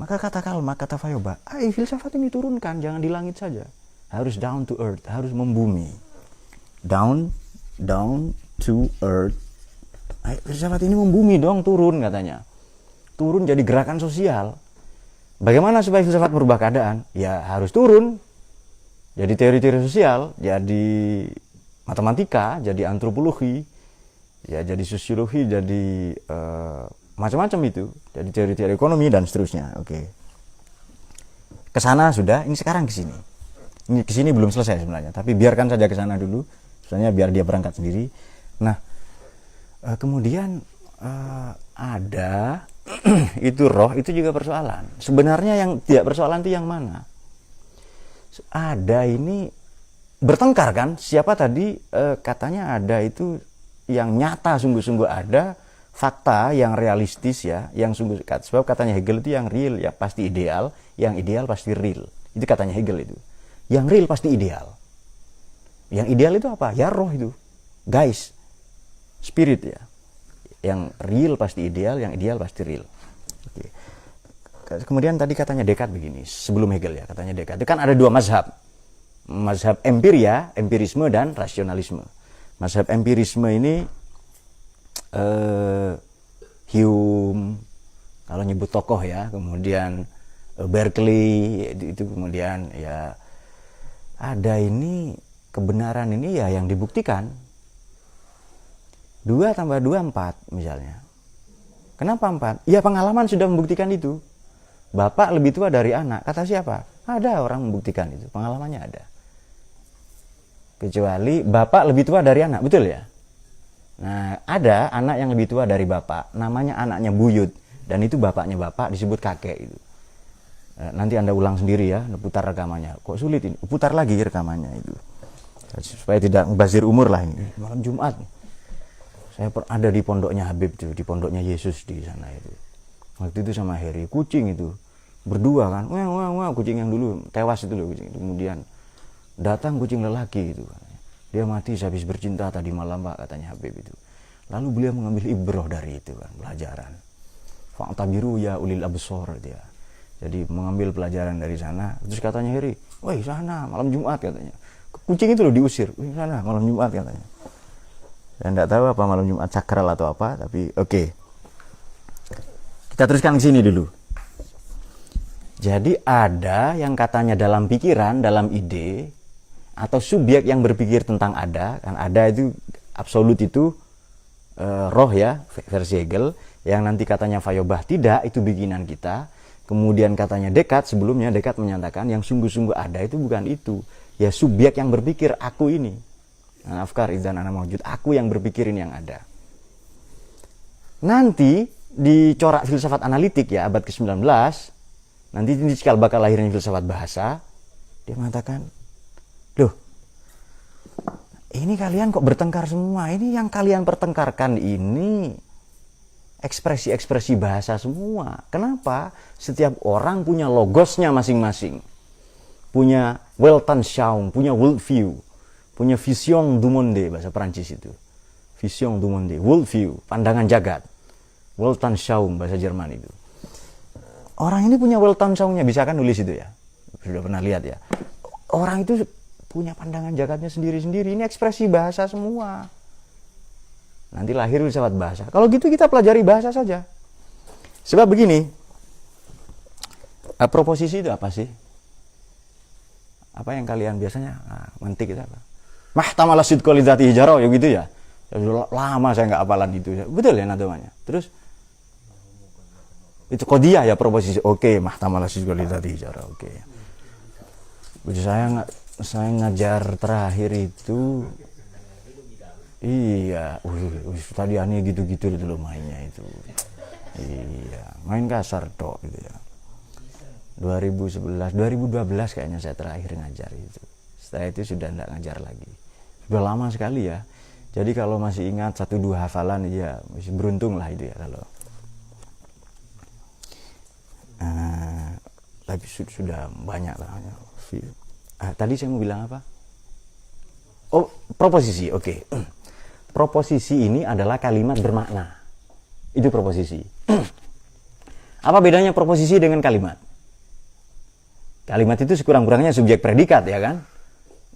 A: Maka kata Karl Marx, kata Feuerbach, filsafat ini turunkan, jangan di langit saja. Harus down to earth, harus membumi. Down to earth. Filsafat ini membumi dong, turun katanya. Turun jadi gerakan sosial. Bagaimana supaya filsafat merubah keadaan? Ya harus turun. Jadi teori-teori sosial, jadi matematika, jadi antropologi, ya jadi sosiologi, jadi macam-macam itu. Jadi teori-teori ekonomi dan seterusnya. Oke. Kesana sudah, ini sekarang ke sini. Ini ke sini belum selesai sebenarnya, tapi biarkan saja ke sana dulu. Sebenarnya biar dia berangkat sendiri. Nah, kemudian ada itu roh, itu juga persoalan. Sebenarnya yang tidak persoalan itu yang mana? Ada ini bertengkar kan? Siapa tadi katanya ada itu yang nyata, sungguh-sungguh ada fakta yang realistis ya, yang sungguh. Sebab katanya Hegel itu yang real ya pasti ideal, yang ideal pasti real. Itu katanya Hegel itu. Yang real pasti ideal. Yang ideal itu apa? Ya roh itu, guys, spirit ya. Yang real pasti ideal, yang ideal pasti real. Oke. Kemudian tadi katanya Descartes begini, sebelum Hegel ya, katanya Descartes. Itu kan ada dua mazhab. Mazhab empiria, empirisme dan rasionalisme. Mazhab empirisme ini Hume, kalau nyebut tokoh ya, kemudian Berkeley, itu kemudian ya ada ini kebenaran ini ya yang dibuktikan. 2 tambah 2 4 misalnya. Kenapa 4? Ya pengalaman sudah membuktikan itu. Bapak lebih tua dari anak. Kata siapa? Ada orang membuktikan itu. Pengalamannya ada. Kecuali bapak lebih tua dari anak. Betul ya? Nah ada anak yang lebih tua dari bapak. Namanya anaknya buyut. Dan itu bapaknya bapak disebut kakek itu. Nanti Anda ulang sendiri ya. Putar rekamannya. Kok sulit ini? Putar lagi rekamannya itu. Supaya tidak membazir umur lah ini. Malam Jumat. Saya ada di pondoknya Habib tuh, di pondoknya Yesus di sana itu. Waktu itu sama Harry, kucing itu berdua kan, wah kucing yang dulu tewas itu loh kucing itu. Kemudian datang kucing lelaki itu, dia mati sehabis bercinta tadi malam Pak, katanya Habib itu. Lalu beliau mengambil ibrah dari itu kan, pelajaran. Fa'tabiru ya ulil absor dia. Jadi mengambil pelajaran dari sana. Terus katanya Harry, woi sana malam Jumat katanya. Kucing itu loh diusir, woi sana malam Jumat katanya. Dan tidak tahu apa malam Jumat sakral atau apa, tapi oke. Kita teruskan ke sini dulu. Jadi ada yang katanya dalam pikiran, dalam ide, atau subjek yang berpikir tentang ada, kan ada itu absolut itu roh ya, versi Hegel, yang nanti katanya Feuerbach tidak, itu bikinan kita. Kemudian katanya Descartes, sebelumnya Descartes menyatakan yang sungguh-sungguh ada itu bukan itu, ya subjek yang berpikir aku ini. Afkar idzan ana mawjud, aku yang berpikirin yang ada. Nanti di corak filsafat analitik ya abad ke-19, nanti ini cikal bakal lahirnya filsafat bahasa. Dia mengatakan, loh, ini kalian kok bertengkar semua? Ini yang kalian pertengkarkan ini ekspresi-ekspresi bahasa semua. Kenapa? Setiap orang punya logosnya masing-masing. Punya Weltanschauung, punya worldview, punya vision du monde, bahasa Perancis itu. Vision du monde, worldview, pandangan jagat. Weltanschauung, bahasa Jerman itu. Orang ini punya Weltanschauungnya, bisa kan nulis itu ya? Sudah pernah lihat ya? Orang itu punya pandangan jagatnya sendiri-sendiri. Ini ekspresi bahasa semua. Nanti lahir filsafat bahasa. Kalau gitu kita pelajari bahasa saja. Sebab begini, proposisi itu apa sih? Apa yang kalian biasanya mentik itu apa? Mahtamala sidqa lidzati hijrah, ya gitu ya. Lama saya nggak hafalan itu. Betul ya namanya. Terus itu qadiyah ya, proposisi. Oke, mahtamala sidqa lidzati hijrah. Oke. Saya ngajar terakhir itu, iya, tadi aneh gitu-gitu dulu mainnya itu, iya, main kasar tok gitu ya. 2011, 2012 kayaknya saya terakhir ngajar itu. Setelah itu sudah tidak ngajar lagi. Sudah lama sekali ya. Jadi kalau masih ingat 1-2 hafalan, ya masih beruntung lah itu ya kalau. Tapi sudah banyak lah. Tadi saya mau bilang apa? Oh, proposisi. Oke. Proposisi ini adalah kalimat bermakna. Itu proposisi. Apa bedanya proposisi dengan kalimat? Kalimat itu sekurang-kurangnya subjek predikat, ya kan?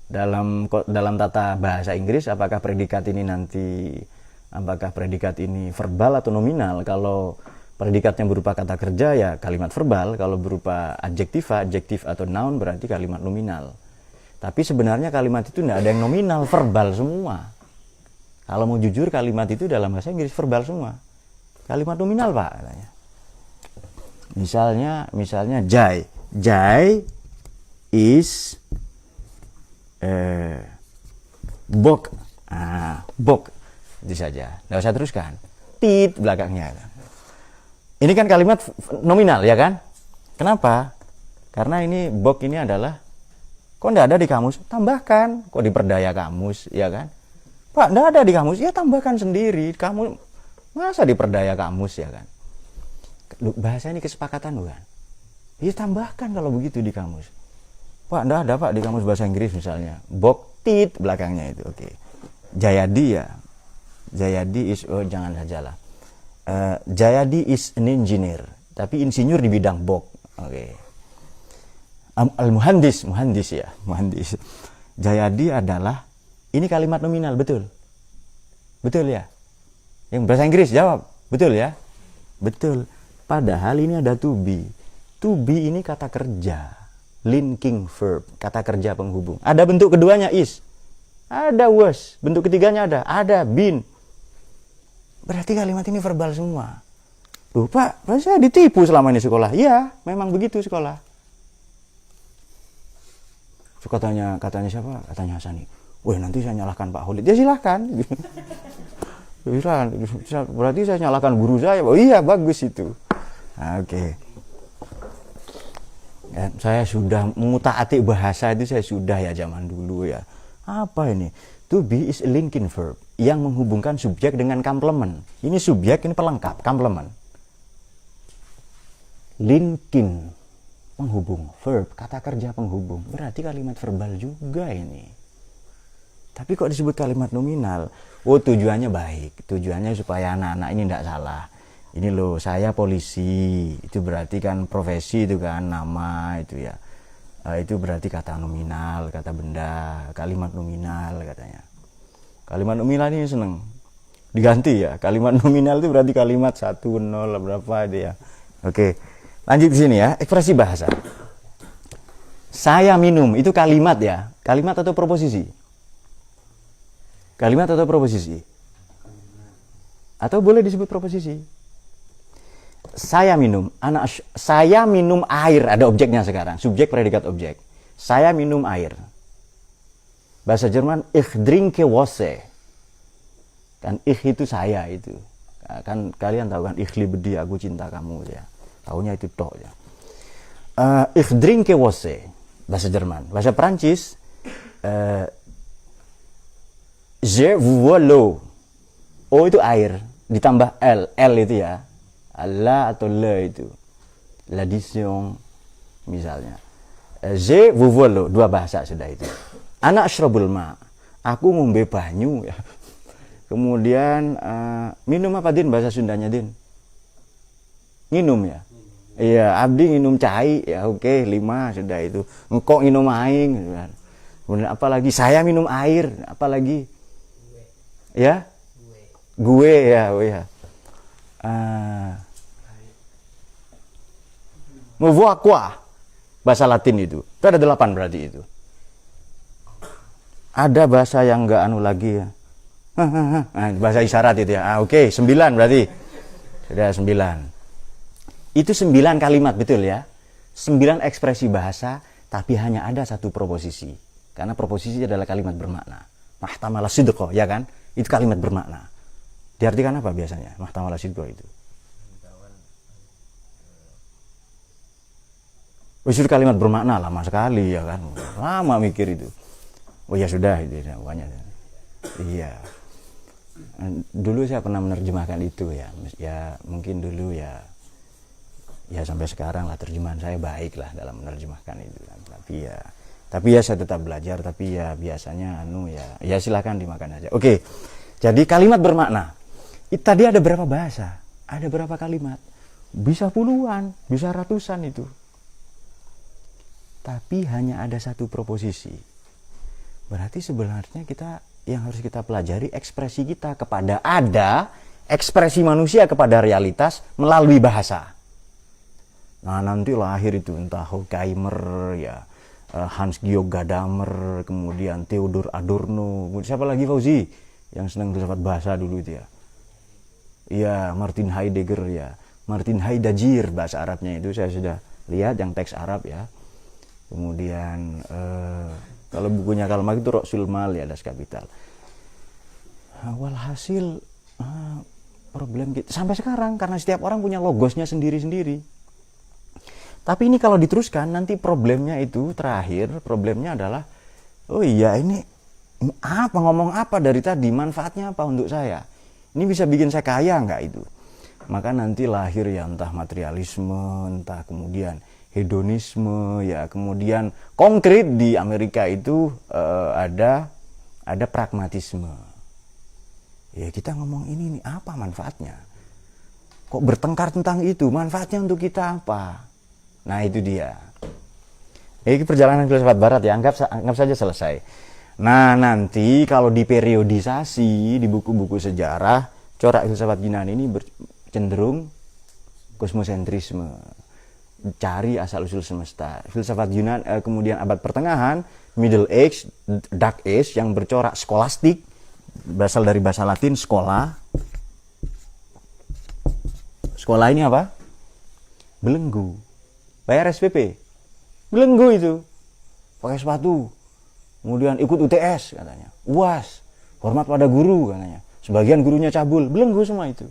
A: Dalam tata bahasa Inggris, apakah predikat ini verbal atau nominal? Kalau predikatnya berupa kata kerja, ya kalimat verbal. Kalau berupa adjektiva, adjektif atau noun, berarti kalimat nominal. Tapi sebenarnya kalimat itu tidak ada yang nominal, verbal semua. Kalau mau jujur, kalimat itu dalam bahasa Inggris verbal semua. Kalimat nominal, Pak, katanya. Misalnya Jai. Jai is bok. Bok. Itu saja. Tidak usah teruskan. Tit belakangnya. Ini kan kalimat nominal, ya kan? Kenapa? Karena ini bok ini adalah, kok tidak ada di kamus? Tambahkan. Kok diperdaya kamus, ya kan? Pak, tidak ada di kamus? Ya tambahkan sendiri. Kamu masa diperdaya kamus, ya kan? Bahasa ini kesepakatan, bukan? Ya tambahkan kalau begitu di kamus. Pak, tidak ada Pak di kamus bahasa Inggris misalnya. Bok tit belakangnya itu, oke. Jayadi ya. Jayadi is, jangan sajalah. Jayadi is an engineer, tapi insinyur di bidang bok. Oke. Al-muhandis ya, muhandis. Jayadi adalah, ini kalimat nominal, betul? Betul ya? Yang bahasa Inggris jawab, betul ya? Betul. Padahal ini ada to be. To be ini kata kerja, linking verb, kata kerja penghubung. Ada bentuk keduanya is, ada was, bentuk ketiganya ada been. Berarti kalimat ini verbal semua. Loh Pak, saya ditipu selama ini sekolah. Iya, memang begitu sekolah. Katanya siapa? Katanya Hasani. Wah, nanti saya nyalahkan Pak Holid. Ya silahkan. Berarti saya nyalahkan guru saya. Oh iya, bagus itu. Oke. Ya, saya sudah mengutak-atik bahasa itu, saya sudah ya zaman dulu ya. Apa ini? To be is a linking verb yang menghubungkan subjek dengan komplement. Ini subjek, ini pelengkap, komplement. Linking, penghubung, verb, kata kerja penghubung. Berarti kalimat verbal juga ini. Tapi kok disebut kalimat nominal? Oh, tujuannya baik. Tujuannya supaya anak-anak ini tidak salah. Ini loh, saya polisi. Itu berarti kan profesi itu kan, nama itu ya. Itu berarti kata nominal, kata benda, kalimat nominal katanya. Kalimat nominal ini seneng diganti ya. Kalimat nominal itu berarti kalimat 1, 0, berapa itu ya. Oke, lanjut di sini ya, ekspresi bahasa. Saya minum, itu kalimat ya. Kalimat atau proposisi? Kalimat atau proposisi? Atau boleh disebut proposisi? Saya minum, saya minum air, ada objeknya sekarang, subjek predikat objek. Saya minum air. Bahasa Jerman ich trinke Wasser. Kan ich itu saya itu. Kan kalian tahu kan ich liebe dich, aku cinta kamu ya. Taunya itu tok ya. Ich trinke Wasser. bahasa Jerman. Bahasa Perancis, je vous vois l'eau. O itu air, ditambah L itu ya. La atau le itu. L'addition misalnya. Je vous vois l'eau, dua bahasa sudah itu. Ana ashrabul ma. Aku ngombe banyu ya. Kemudian minum apa Din bahasa Sundanya Din? Nginum ya. Iya, abdi nginum cai ya, oke, 5 sudah itu. Engkau nginum aing. Kemudian apa lagi? Saya minum air, apa lagi? Ya? Gue ya, oh ya. Movo aqua. Bahasa Latin itu. Itu ada 8 berarti itu. Ada bahasa yang enggak anu lagi ya. Bahasa isyarat itu ya. Oke, 9 berarti. Sudah 9. Itu 9 kalimat, betul ya. 9 ekspresi bahasa, tapi hanya ada satu proposisi. Karena proposisi adalah kalimat bermakna. Mahtamala sidqo, ya kan? Itu kalimat bermakna. Diartikan apa biasanya? Mahtamala sidqo itu. Itu kalimat bermakna, lama sekali ya kan. Lama mikir itu. Oh ya sudah, itu banyak. Iya. Dulu saya pernah menerjemahkan itu ya. Ya mungkin dulu ya sampai sekarang lah terjemahan saya baik lah dalam menerjemahkan itu kan. Tapi ya saya tetap belajar, tapi ya biasanya ya silakan dimakan aja. Oke. Jadi kalimat bermakna. Tadi ada berapa bahasa? Ada berapa kalimat? Bisa puluhan, bisa ratusan itu. Tapi hanya ada satu proposisi. Berarti sebenarnya yang harus kita pelajari ekspresi kita kepada ekspresi manusia kepada realitas melalui bahasa. Nah nanti lahir itu entah Horkheimer ya, Hans-Georg Gadamer, kemudian Theodor Adorno, siapa lagi Fauzi yang senang filsafat bahasa dulu itu ya. Iya, Martin Heidegger ya, Martin Heidegger bahasa Arabnya itu saya sudah lihat yang teks Arab ya. Kemudian kalau bukunya Karl Marx itu Ra'sul Mal ya, Das Kapital. Walhasil problem kita sampai sekarang karena setiap orang punya logosnya sendiri-sendiri. Tapi ini kalau diteruskan nanti problemnya itu problemnya adalah oh iya ini ngomong apa dari tadi, manfaatnya apa untuk saya? Ini bisa bikin saya kaya nggak itu? Maka nanti lahir ya entah materialisme, entah kemudian hedonisme ya, kemudian konkret di Amerika itu ada pragmatisme. Ya kita ngomong ini nih apa manfaatnya? Kok bertengkar tentang itu? Manfaatnya untuk kita apa? Nah itu dia. Ini perjalanan filsafat barat ya, anggap saja selesai. Nah nanti kalau diperiodisasi di buku-buku sejarah, corak filsafat Yunani ini cenderung kosmosentrisme. Cari asal-usul semesta. Filsafat Yunani kemudian abad pertengahan, Middle Age, Dark Age yang bercorak skolastik, berasal dari bahasa Latin sekolah. Sekolah ini apa? Belenggu. Bayar SPP, belenggu itu, pakai sepatu, kemudian ikut UTS katanya, UAS, hormat pada guru katanya, sebagian gurunya cabul, belenggu semua itu,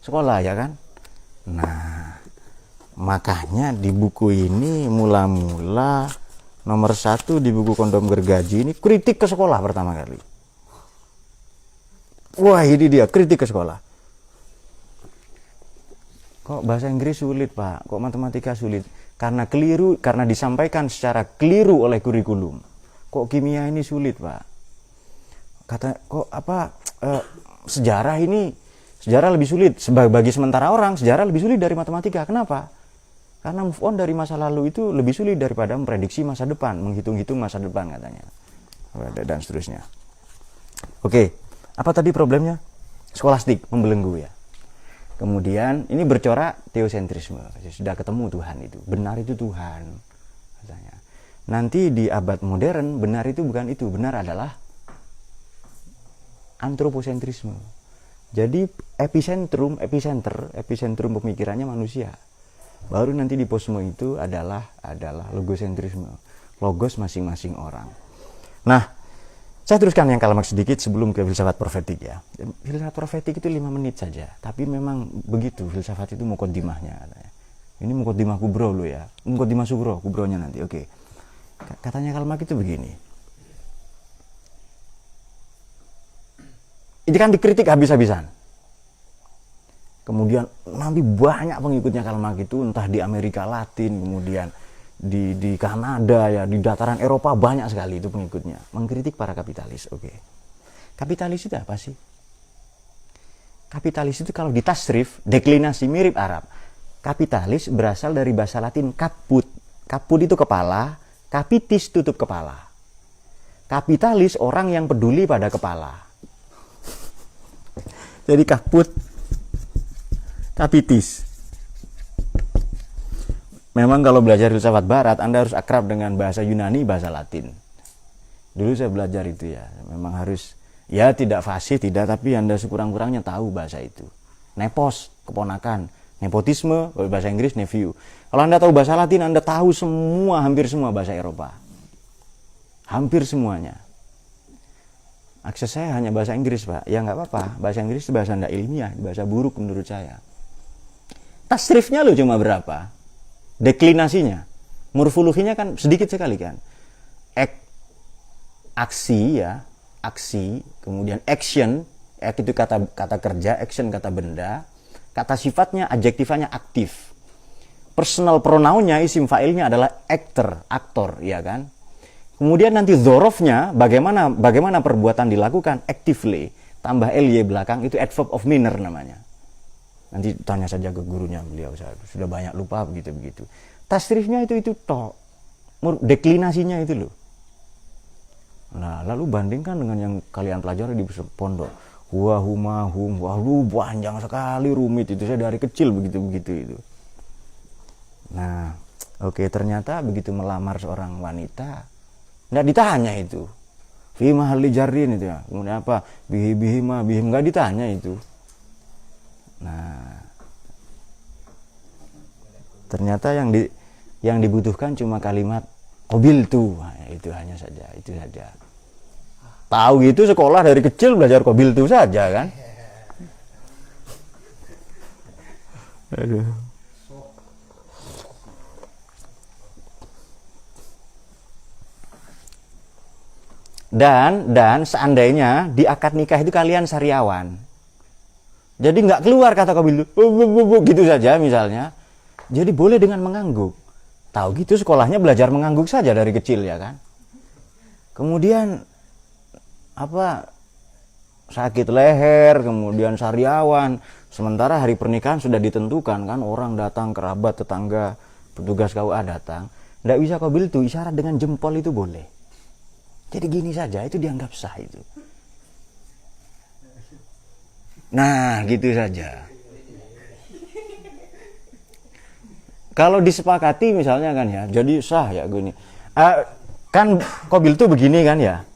A: sekolah ya kan. Nah, makanya di buku ini mula-mula nomor 1 di buku Kondom Gergaji ini kritik ke sekolah pertama kali. Wah ini dia kritik ke sekolah. Kok bahasa Inggris sulit Pak, kok matematika sulit? Karena keliru, karena disampaikan secara keliru oleh kurikulum. Kok kimia ini sulit Pak? Sejarah lebih sulit. Bagi sementara orang, sejarah lebih sulit dari matematika. Kenapa? Karena move on dari masa lalu itu lebih sulit daripada memprediksi masa depan, menghitung-hitung masa depan katanya. Dan seterusnya. Oke, apa tadi problemnya? Skolastik, membelenggu ya. Kemudian ini bercorak teosentrisme, sudah ketemu Tuhan itu, benar itu Tuhan katanya. Nanti di abad modern benar itu bukan itu, benar adalah antroposentrisme. Jadi epicentrum pemikirannya manusia. Baru nanti di posmo itu adalah logosentrisme, logos masing-masing orang. Nah, saya teruskan yang Karl Marx sedikit sebelum ke filsafat profetik ya. Filsafat profetik itu 5 menit saja, tapi memang begitu filsafat itu muqaddimahnya katanya. Ini muqaddimah kubro lo ya, muqaddimah sugro, kubronya nanti. Oke. Katanya Karl Marx itu begini. Itu kan dikritik habis-habisan. Kemudian nanti banyak pengikutnya Karl Marx itu, entah di Amerika Latin, kemudian di Kanada ya, di dataran Eropa banyak sekali itu pengikutnya mengkritik para kapitalis. Oke. Kapitalis itu apa sih? Kapitalis itu kalau ditasrif, deklinasi mirip Arab. Kapitalis berasal dari bahasa Latin caput. Caput itu kepala, capitis tutup kepala. Kapitalis orang yang peduli pada kepala. Jadi caput, capitis. Memang kalau belajar filsafat barat, Anda harus akrab dengan bahasa Yunani, bahasa Latin. Dulu saya belajar itu ya, memang harus, ya tidak fasih, tidak, tapi Anda sekurang-kurangnya tahu bahasa itu. Nepos, keponakan. Nepotisme, bahasa Inggris, nephew. Kalau Anda tahu bahasa Latin, Anda tahu semua, hampir semua bahasa Eropa. Hampir semuanya. Akses saya hanya bahasa Inggris, Pak. Ya nggak apa-apa, bahasa Inggris itu bahasa nggak ilmiah, bahasa buruk menurut saya. Tasrifnya loh cuma berapa? Deklinasinya, morfologinya kan sedikit sekali kan. Aksi ya, aksi, kemudian action, itu kata kerja, action kata benda, kata sifatnya, adjektifanya aktif. Personal pronounnya, isim fa'ilnya adalah actor, aktor, ya kan. Kemudian nanti zorofnya, bagaimana perbuatan dilakukan, actively, tambah ly belakang, itu adverb of manner namanya. Nanti tanya saja ke gurunya, beliau sudah banyak lupa begitu. Tasrifnya itu tok, deklinasinya itu loh. Nah, lalu bandingkan dengan yang kalian pelajari di pondok. Waduh panjang sekali, rumit itu, saya dari kecil begitu itu. Nah, oke, ternyata begitu melamar seorang wanita, nggak ditanya itu. Fima hali jarin itu ya. Kemudian apa? Bihim nggak ditanya itu. Nah, ternyata yang dibutuhkan cuma kalimat qabil tuh. Nah, itu hanya saja, itu saja. Tahu gitu sekolah dari kecil belajar qabil tuh saja kan. Aduh. Dan seandainya di akad nikah itu kalian sariawan, jadi nggak keluar kata qabil gitu saja misalnya, jadi boleh dengan mengangguk. Tahu gitu sekolahnya belajar mengangguk saja dari kecil ya kan. Kemudian apa, sakit leher, kemudian sariawan, sementara hari pernikahan sudah ditentukan kan, orang datang, kerabat, tetangga, petugas KUA datang, nggak bisa qabil tuh, isyarat dengan jempol itu boleh. Jadi gini saja, itu dianggap sah itu. Nah, gitu saja. Kalau disepakati misalnya kan ya, jadi sah ya gini. Kan qabil itu begini kan ya.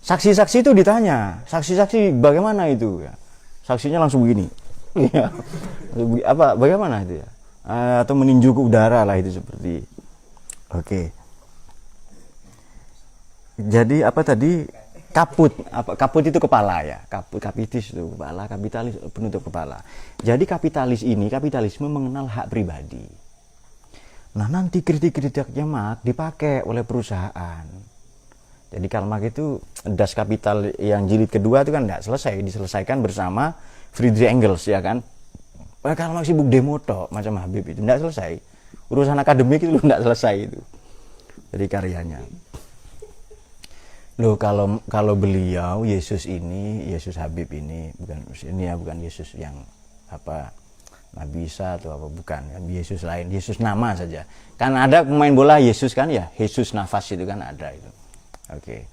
A: Saksi-saksi itu ditanya, saksi-saksi bagaimana itu ya. Saksinya langsung begini. Apa bagaimana itu ya? Atau meninju ke udara lah itu seperti. Oke. Jadi apa tadi, kaput itu kepala ya, kapitis itu kepala, kapitalis penutup kepala. Jadi kapitalisme mengenal hak pribadi. Nah, nanti kritik-kritiknya Marx dipakai oleh perusahaan. Jadi Karl Marx itu Das Kapital yang jilid kedua itu kan tidak selesai, diselesaikan bersama Friedrich Engels ya kan. Karl Marx sibuk demo tok macam Habib itu tidak selesai, urusan akademik itu tidak selesai itu. Jadi karyanya. Loh, kalau beliau Yesus Habib ini bukan Yesus yang apa Nabi Isa atau apa, bukan kan, Yesus lain, Yesus nama saja. Kan ada pemain bola Yesus kan ya, Yesus nafas itu kan ada itu. Oke.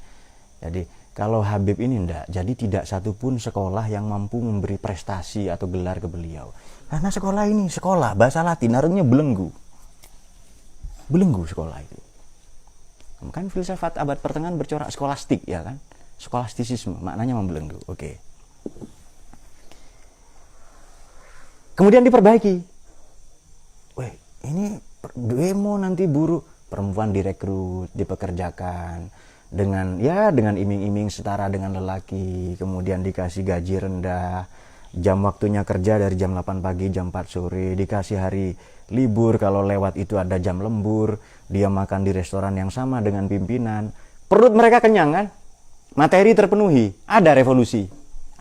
A: Jadi kalau Habib ini enggak, jadi tidak satupun sekolah yang mampu memberi prestasi atau gelar ke beliau. Karena sekolah ini sekolah bahasa Latin artinya belenggu. Belenggu sekolah itu. Kan filsafat abad pertengahan bercorak skolastik ya kan, skolastisisme maknanya membelenggu. Oke. Kemudian diperbaiki. Weh, ini demo nanti buruh, perempuan direkrut, dipekerjakan dengan iming-iming setara dengan lelaki, kemudian dikasih gaji rendah, jam waktunya kerja dari jam 8 pagi, jam 4 sore, dikasih hari libur, kalau lewat itu ada jam lembur, dia makan di restoran yang sama dengan pimpinan. Perut mereka kenyang kan? Materi terpenuhi, ada revolusi,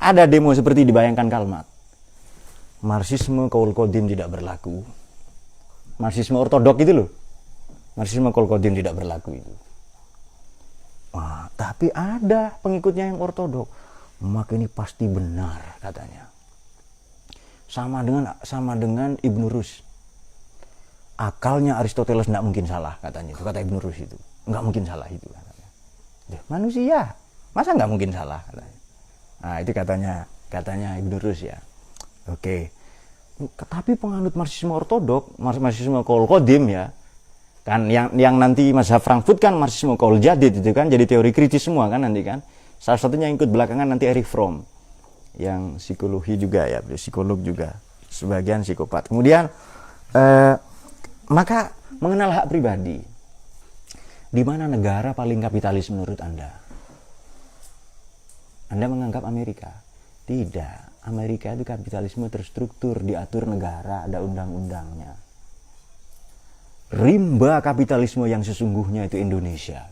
A: ada demo seperti dibayangkan Karl Marx. Marxisme Qaul Qadim tidak berlaku. Marxisme ortodok itu loh. Marxisme Qaul Qadim tidak berlaku itu. Wah, tapi ada pengikutnya yang ortodok. Maka ini pasti benar katanya. Sama dengan Ibnu Rus. Akalnya Aristoteles tidak mungkin salah katanya. Itu kata Ibnu Rus itu. Nggak mungkin salah itu katanya. Manusia, masa nggak mungkin salah katanya. Nah, itu katanya Ibnu Rus ya. Oke. Tapi penganut Marxisme ortodok, Marxisme Qaul Qadim ya, kan yang nanti mazhab Frankfurt kan Marxisme Qaul Jadid itu kan, jadi teori kritis semua kan nanti kan. Salah satunya yang ikut belakangan nanti Erich Fromm, yang psikologi juga ya, psikolog juga, sebagian psikopat. Kemudian maka mengenal hak pribadi. Di mana negara paling kapitalis menurut Anda? Anda menganggap Amerika? Tidak. Amerika itu kapitalisme terstruktur, diatur negara, ada undang-undangnya. Rimba kapitalisme yang sesungguhnya itu Indonesia.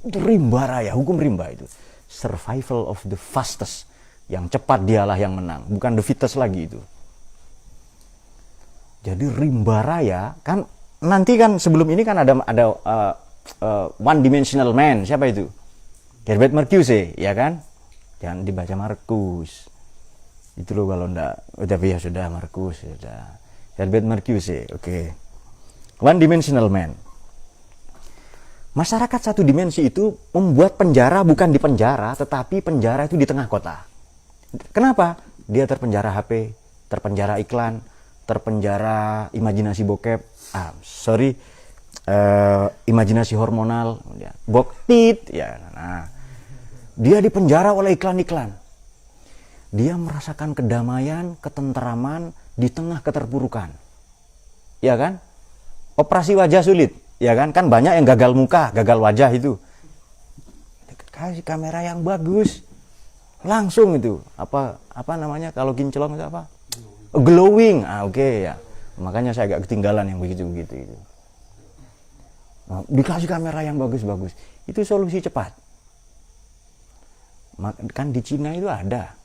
A: Itu rimba raya, hukum rimba itu. Survival of the fastest. Yang cepat dialah yang menang, bukan the fittest lagi itu. Jadi rimba raya, kan nanti kan sebelum ini kan ada one dimensional man, siapa itu? Herbert Marcuse, ya kan? Jangan dibaca Marcus. Itu loh kalau enggak, tapi ya sudah Marcus, sudah. Herbert Marcuse, oke. One dimensional man. Masyarakat satu dimensi itu membuat penjara bukan di penjara, tetapi penjara itu di tengah kota. Kenapa? Dia terpenjara HP, terpenjara iklan, terpenjara imajinasi bokep, imajinasi hormonal, boktit, ya. Nah, dia dipenjara oleh iklan-iklan. Dia merasakan kedamaian, ketentraman di tengah keterpurukan. Ya kan? Operasi wajah sulit, ya kan? Kan banyak yang gagal muka, gagal wajah itu. Kasih kamera yang bagus. Langsung itu. Apa namanya kalau kinclong itu apa? Glowing. Oke ya. Makanya saya agak ketinggalan yang begitu-begitu itu. Nah, dikasih kamera yang bagus-bagus. Itu solusi cepat. Kan di Cina itu ada.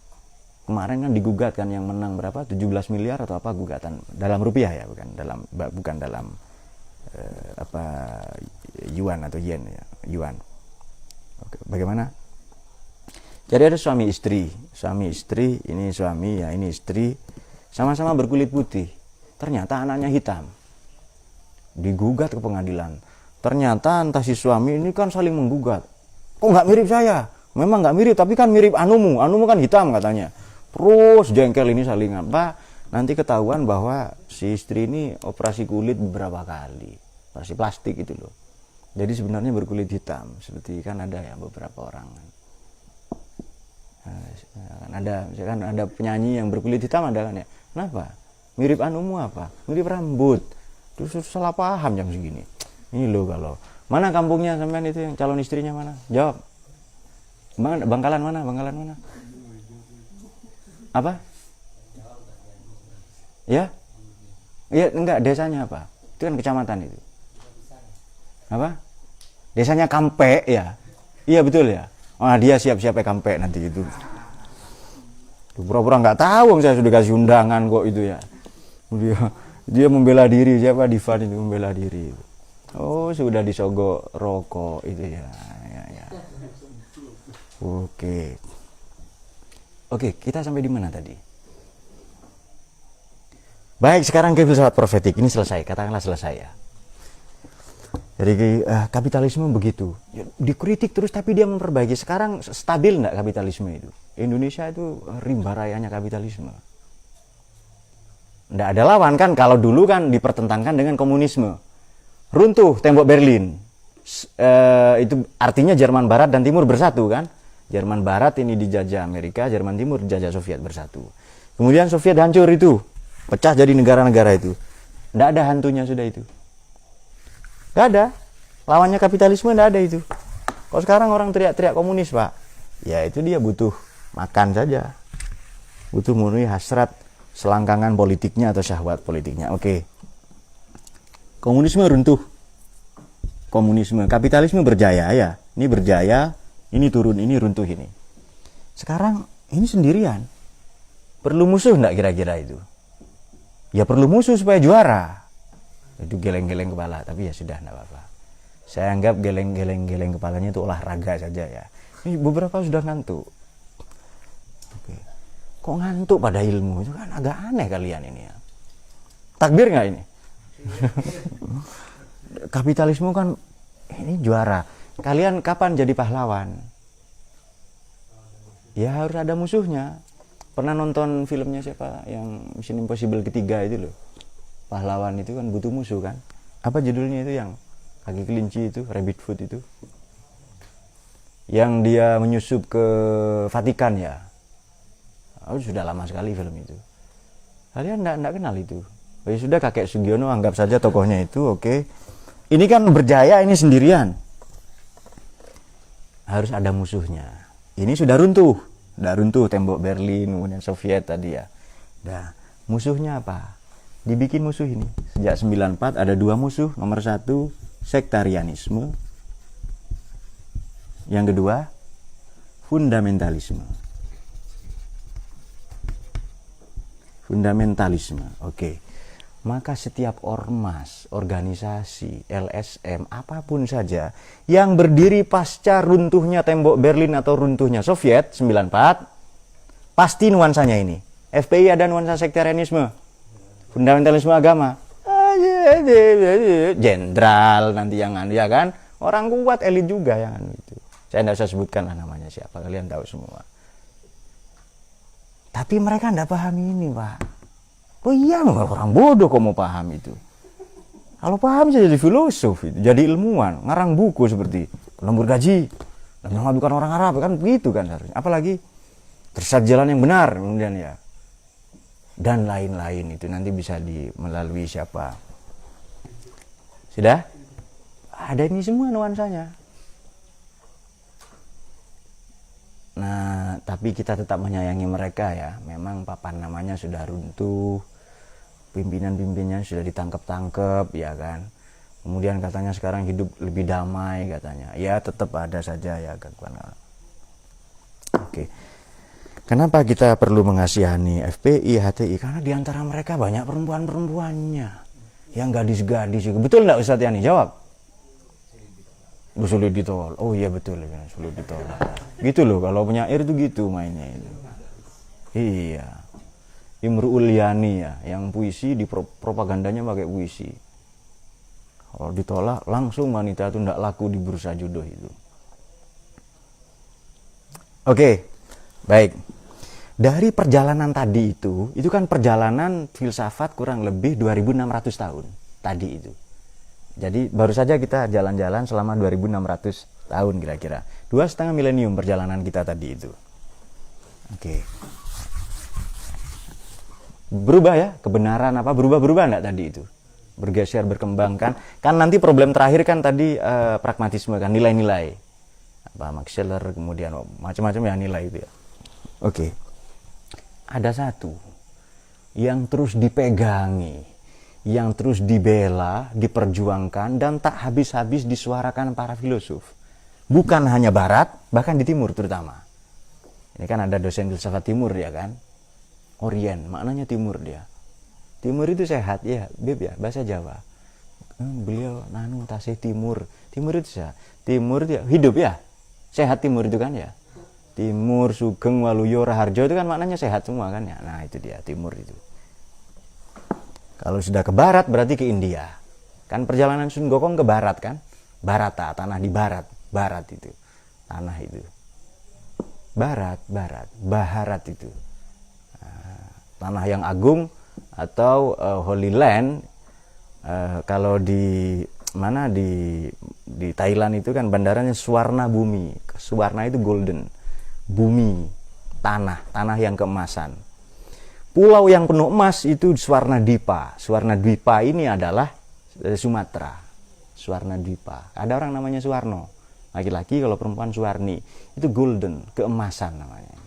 A: Kemarin kan digugat kan, yang menang berapa? 17 miliar atau apa gugatan dalam rupiah ya, bukan dalam yuan atau yen ya, yuan. Oke, bagaimana? Jadi ada suami istri, ini suami ya, ini istri, sama-sama berkulit putih. Ternyata anaknya hitam. Digugat ke pengadilan. Ternyata entah si suami ini kan saling menggugat. Kok nggak mirip saya? Memang nggak mirip, tapi kan mirip anumu kan hitam katanya. Terus jengkel ini saling apa? Nanti ketahuan bahwa si istri ini operasi kulit beberapa kali, operasi plastik itu loh. Jadi sebenarnya berkulit hitam, seperti kan ada ya beberapa orang. Kan ada penyanyi yang berkulit hitam ada kan ya. Kenapa? Mirip anumu apa? Mirip rambut. Terus salah paham jam segini. Ini loh kalau. Mana kampungnya sampean itu yang calon istrinya mana? Jawab. Bangkalan mana? Apa? Ya? Ya enggak, desanya apa? Itu kan kecamatan itu. Apa? Desanya Kampe ya. Iya betul ya. Dia siap-siap Kampe nanti gitu. Pura-pura nggak tahu, saya sudah kasih undangan kok itu ya. Dia membela diri, siapa Divan itu membela diri. Oh, sudah disogok rokok itu ya. Oke, kita sampai di mana tadi? Baik, sekarang ke filsafat profetik. Ini selesai, katakanlah selesai ya. Jadi kapitalisme begitu. Dikritik terus tapi dia memperbaiki. Sekarang stabil enggak kapitalisme itu? Indonesia itu rimba rayanya kapitalisme. Enggak ada lawan kan, kalau dulu kan dipertentangkan dengan komunisme. Runtuh tembok Berlin. Itu artinya Jerman Barat dan Timur bersatu kan? Jerman Barat ini dijajah Amerika, Jerman Timur dijajah Soviet bersatu. Kemudian Soviet hancur itu, pecah jadi negara-negara itu. Tidak ada hantunya sudah itu. Tidak ada. Lawannya kapitalisme tidak ada itu. Kalau sekarang orang teriak-teriak komunis, Pak, ya itu dia butuh makan saja. butuh memenuhi hasrat selangkangan politiknya atau syahwat politiknya. Oke. Komunisme runtuh. Komunisme, kapitalisme berjaya ya. Ini berjaya, ini turun, ini runtuh ini. Sekarang ini sendirian. Perlu musuh enggak kira-kira itu? Ya perlu musuh supaya juara. Itu geleng-geleng kepala, tapi ya sudah enggak apa-apa. Saya anggap geleng-geleng kepalanya itu olahraga saja ya. Ini beberapa sudah ngantuk. Oke. Kok ngantuk pada ilmu? Itu kan agak aneh kalian ini ya. Takbir nggak ini? Kapitalisme kan ini juara. Kalian kapan jadi pahlawan? Ya harus ada musuhnya. Pernah nonton filmnya siapa yang Mission Impossible ketiga itu loh? Pahlawan itu kan butuh musuh kan? Apa judulnya itu yang kaki kelinci itu, rabbit foot itu? Yang dia menyusup ke Vatikan ya? Oh, sudah lama sekali film itu. Kalian enggak kenal itu. Oh, ya sudah, kakek Sugiono anggap saja tokohnya itu, oke. Ini kan berjaya, ini sendirian. Harus ada musuhnya. Ini sudah runtuh. Sudah runtuh tembok Berlin, kemudian Soviet tadi ya. Nah, musuhnya apa? Dibikin musuh ini. Sejak 94 ada dua musuh. Nomor satu, sektarianisme. Yang kedua, fundamentalisme. Fundamentalisme, oke. Maka setiap ormas, organisasi, LSM, apapun saja yang berdiri pasca runtuhnya tembok Berlin atau runtuhnya Soviet 94, pasti nuansanya ini. FPI ada nuansa sektarianisme, fundamentalisme agama. Jenderal nanti yang anu ya kan, orang kuat elit juga yang anu itu. Saya tidak usah sebutkan lah namanya siapa, kalian tahu semua. Tapi mereka tidak paham ini, Pak. Oh iya, orang bodoh kok mau paham itu. Kalau paham bisa jadi filosof, itu, jadi ilmuwan, ngarang buku seperti Lembur Gaji dan Memadukan Orang Arab, kan begitu kan harusnya. Apalagi tersesat jalan yang benar, kemudian ya. Dan lain-lain itu nanti bisa melalui siapa. Sudah? Ada ini semua nuansanya. Nah, tapi kita tetap menyayangi mereka ya. Memang papan namanya sudah runtuh, pimpinan-pimpinannya sudah ditangkap-tangkap, ya kan. Kemudian katanya sekarang hidup lebih damai katanya. Ya tetap ada saja ya gangguan. Oke. Kenapa kita perlu mengasihani FPI, HTI? Karena diantara mereka banyak perempuan-perempuannya, yang gadis-gadis. Betul nggak Ustadz Yani? Jawab. Sulit ditolak. Oh iya betul ya, sulit ditolak. Gitu loh, kalau penyair itu gitu mainnya itu. Iya. Imru'ul Yani ya, yang puisi di propagandanya pakai puisi. Kalau ditolak langsung wanita itu tidak laku di bursa jodoh itu. Oke. Baik. Dari perjalanan tadi itu kan perjalanan filsafat kurang lebih 2600 tahun tadi itu. Jadi baru saja kita jalan-jalan selama 2600 tahun kira-kira. 2,5 milenium perjalanan kita tadi itu. Oke. Berubah ya, kebenaran apa berubah enggak tadi itu? Bergeser, berkembang kan. Kan nanti problem terakhir kan tadi pragmatisme kan, nilai-nilai. Apa Max Scheler kemudian macam-macam ya nilai itu ya. Oke. Ada satu yang terus dipegangi, yang terus dibela, diperjuangkan, dan tak habis-habis disuarakan para filosof. Bukan hanya Barat, bahkan di Timur terutama. Ini kan ada dosen filsafat Timur ya kan. Orient, maknanya Timur dia. Timur itu sehat ya, Beb ya, bahasa Jawa. Beliau nanu tasih Timur. Timur itu sehat. Timur itu hidup ya. Sehat Timur itu kan ya. Timur, Sugeng, Waluyo, Raharjo itu kan maknanya sehat semua kan ya. Nah itu dia, Timur itu. Kalau sudah ke barat berarti ke India. Kan perjalanan Sun Gokong ke barat kan? Barata, tanah di barat. Barat itu. Tanah itu. Barat, Baharat itu. Tanah yang agung atau Holy Land. Kalau di mana di Thailand itu kan bandaranya Swarna Bumi. Swarna itu golden. Bumi, tanah yang keemasan. Pulau yang penuh emas itu Swarna Dipa. Swarna Dipa ini adalah Sumatera. Swarna Dipa. Ada orang namanya Suwarno. Laki-laki, kalau perempuan Suwarni. Itu golden, keemasan namanya.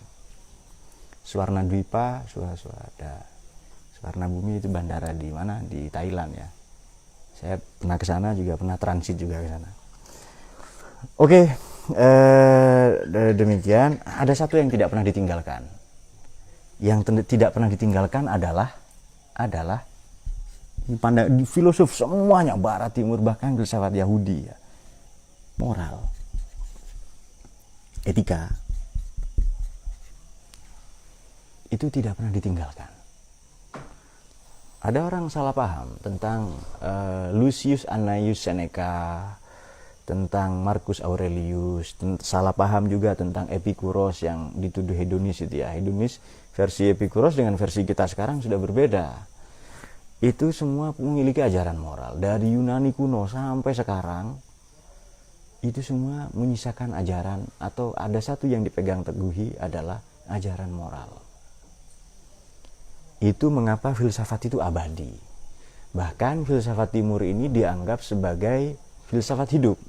A: Suwarna Dwipa, ada Suwarna Bumi, itu bandara di mana? Di Thailand ya. Saya pernah ke sana juga, pernah transit juga ke sana. Oke, demikian. Ada satu yang tidak pernah ditinggalkan. Yang tidak pernah ditinggalkan adalah di filosof semuanya, Barat, Timur, bahkan filsafat Yahudi ya. Moral, etika, itu tidak pernah ditinggalkan. Ada orang salah paham tentang Lucius Annaeus Seneca, tentang Marcus Aurelius, salah paham juga tentang Epikuros yang dituduh hedonis itu ya. Hedonis versi Epikuros dengan versi kita sekarang sudah berbeda. Itu semua memiliki ajaran moral. Dari Yunani kuno sampai sekarang, itu semua menyisakan ajaran, atau ada satu yang dipegang teguhi adalah ajaran moral. Itu mengapa filsafat itu abadi. Bahkan filsafat timur ini dianggap sebagai filsafat hidup,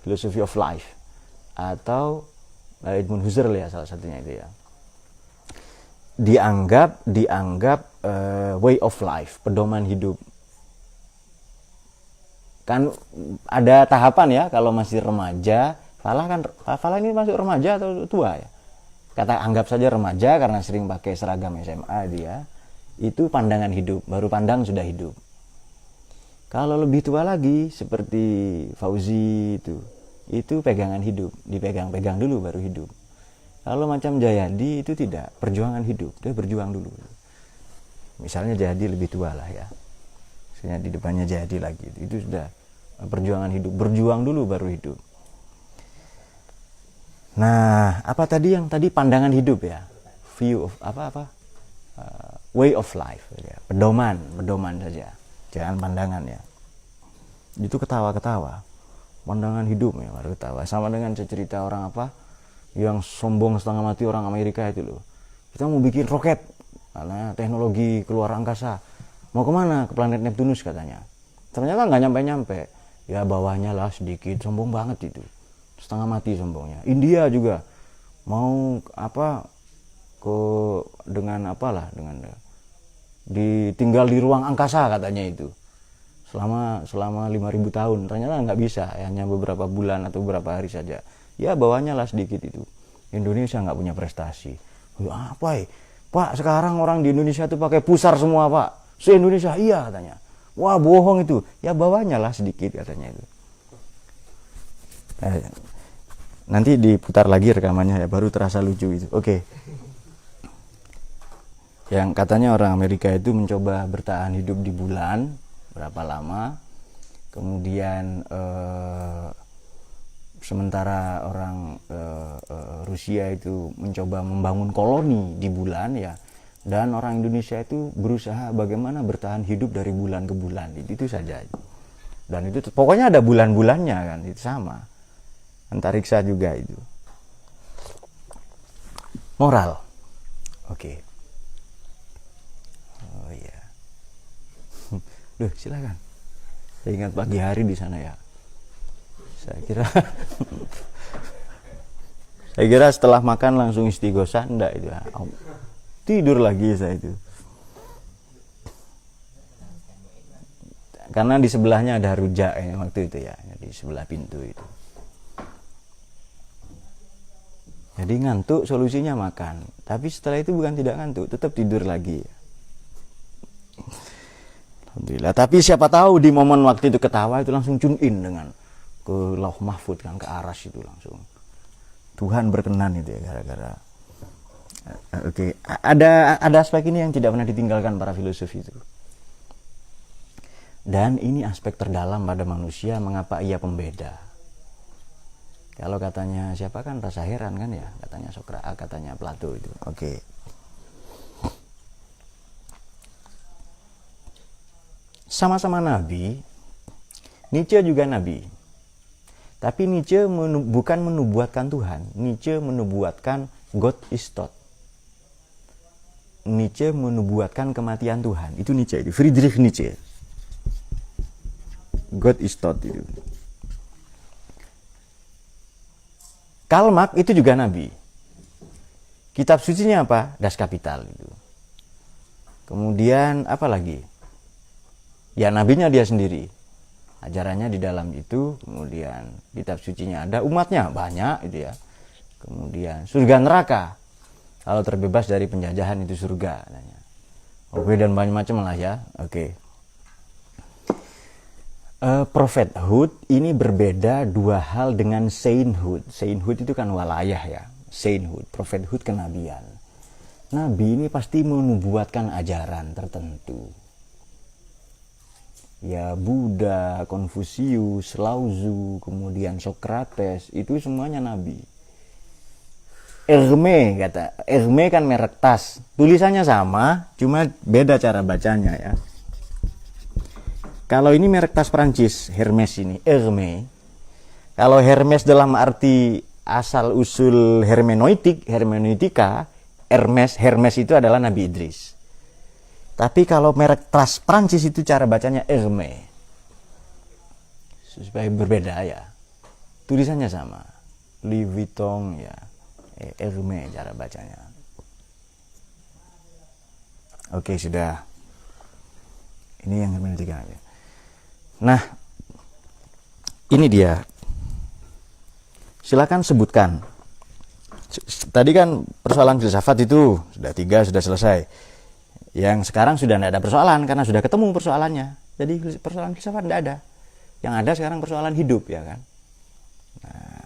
A: philosophy of life, atau Edmund Husserl ya salah satunya itu ya. Dianggap way of life, pedoman hidup. Kan ada tahapan ya, kalau masih remaja, Falah ini masuk remaja atau tua ya? Anggap saja remaja karena sering pakai seragam SMA dia. Itu pandangan hidup, baru pandang sudah hidup. Kalau lebih tua lagi seperti Fauzi itu pegangan hidup, dipegang-pegang dulu baru hidup. Kalau macam Jayadi itu tidak, perjuangan hidup, dia berjuang dulu. Misalnya Jayadi lebih tua lah ya, misalnya di depannya Jayadi lagi, itu sudah perjuangan hidup, berjuang dulu baru hidup. Nah, apa tadi yang tadi pandangan hidup ya, view of way of life ya. Pedoman saja, jangan pandangan ya. Itu ketawa-ketawa, pandangan hidup ya, baru ketawa. Sama dengan cerita orang yang sombong setengah mati, orang Amerika itu loh. Kita mau bikin roket karena teknologi keluar angkasa, mau kemana? Ke planet Neptunus katanya. Ternyata nggak nyampe-nyampe, ya bawahnya lah sedikit, sombong banget itu, setengah mati sombongnya. India juga mau dengan ditinggal di ruang angkasa katanya itu selama 5.000 tahun. Ternyata nggak bisa, hanya beberapa bulan atau beberapa hari saja. Ya bawahnya lah sedikit itu. Indonesia nggak punya prestasi. Pak, sekarang orang di Indonesia itu pakai pusar semua Pak, se-Indonesia. Iya katanya. Wah bohong itu, ya bawahnya lah sedikit katanya itu. Nanti diputar lagi rekamannya ya, baru terasa lucu itu. Oke. Yang katanya orang Amerika itu mencoba bertahan hidup di bulan berapa lama, kemudian sementara orang Rusia itu mencoba membangun koloni di bulan ya, dan orang Indonesia itu berusaha bagaimana bertahan hidup dari bulan ke bulan, itu saja. Dan itu pokoknya ada bulan-bulannya kan, itu sama. Antariksa juga itu. Moral. Oke. Oh iya. Duh, silakan. Saya ingat pagi hari di sana ya. Saya kira setelah makan langsung istighosah, enggak itu. Tidur lagi saya itu. Karena di sebelahnya ada rujak ya, waktu itu ya, di sebelah pintu itu. Jadi ngantuk, solusinya makan. Tapi setelah itu bukan tidak ngantuk, tetap tidur lagi. Alhamdulillah. Tapi siapa tahu di momen waktu itu ketawa itu langsung tune in dengan ke Lauh Mahfud kan, ke aras itu langsung. Tuhan berkenan itu ya gara-gara. Oke. Ada aspek ini yang tidak pernah ditinggalkan para filosof itu. Dan ini aspek terdalam pada manusia, mengapa ia pembeda. Kalau katanya siapa kan rasa heran kan ya, katanya Sokrates, katanya Plato itu. Oke. Sama-sama nabi, Nietzsche juga nabi. Tapi Nietzsche bukan menubuatkan Tuhan, Nietzsche menubuatkan God is thought. Nietzsche menubuatkan kematian Tuhan. Itu Nietzsche, itu Friedrich Nietzsche. God is thought itu. Karl Marx itu juga nabi. Kitab sucinya apa? Das Kapital itu. Kemudian apa lagi? Ya nabinya dia sendiri. Ajarannya di dalam itu, kemudian kitab sucinya ada, umatnya banyak itu ya. Kemudian surga neraka. Kalau terbebas dari penjajahan itu surga. Oke, dan banyak macam lah ya. Oke. Prophethood ini berbeda dua hal dengan sainthood. Sainthood itu kan walayah ya. Sainthood, prophethood kenabian. Nabi ini pasti menubuatkan ajaran tertentu. Ya Buddha, Konfusius, Lao-tzu, kemudian Socrates, itu semuanya nabi. Hermé kan merek tas. Tulisannya sama, cuma beda cara bacanya ya. Kalau ini merek tas Prancis, Hermes ini, Hermé. Kalau Hermes dalam arti asal usul hermeneutika, Hermes itu adalah Nabi Idris. Tapi kalau merek tas Prancis itu cara bacanya Hermé. Supaya berbeda ya. Tulisannya sama. Louis Vuitton ya. Hermé cara bacanya. Oke, sudah. Ini yang hermeneutika ya. Nah, ini dia. Silakan sebutkan. Tadi kan persoalan filsafat itu sudah 3, sudah selesai. Yang sekarang sudah tidak ada persoalan karena sudah ketemu persoalannya. Jadi persoalan filsafat tidak ada. Yang ada sekarang persoalan hidup ya kan. Nah,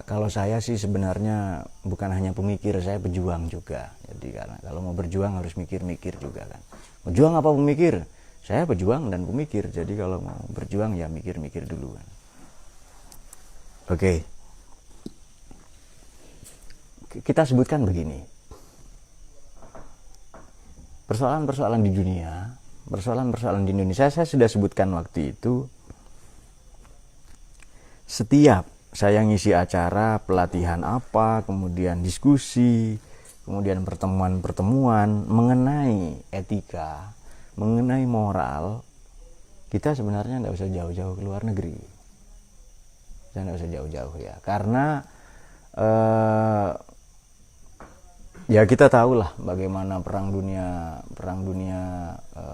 A: kalau saya sih sebenarnya bukan hanya pemikir, saya pejuang juga. Jadi karena kalau mau berjuang harus mikir-mikir juga kan. Berjuang apa pemikir? Saya pejuang dan pemikir. Jadi kalau mau berjuang ya mikir-mikir dulu kan. Oke. Kita sebutkan begini. Persoalan-persoalan di dunia, persoalan-persoalan di Indonesia saya sudah sebutkan waktu itu. Setiap saya ngisi acara pelatihan apa, kemudian diskusi, kemudian pertemuan-pertemuan mengenai etika, mengenai moral, kita sebenarnya tidak usah jauh-jauh ke luar negeri. Tidak usah jauh-jauh ya, karena ya kita tahulah bagaimana perang dunia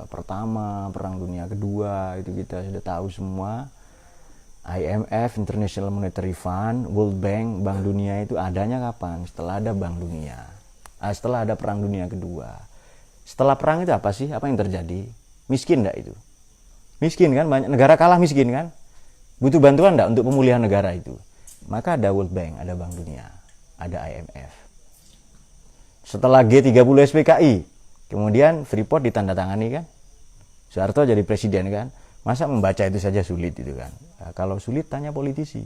A: pertama, perang dunia kedua itu kita sudah tahu semua. IMF, International Monetary Fund, World Bank, Bank Dunia itu adanya kapan? Setelah ada Bank Dunia. Setelah ada Perang Dunia Kedua. Setelah perang itu apa sih? Apa yang terjadi? Miskin enggak itu? Miskin kan? Banyak negara kalah miskin kan? Butuh bantuan enggak untuk pemulihan negara itu? Maka ada World Bank, ada Bank Dunia, ada IMF. Setelah G30 SPKI, kemudian Freeport ditandatangani kan? Soeharto jadi presiden kan? Masa membaca itu saja sulit itu kan? Nah, kalau sulit tanya politisi.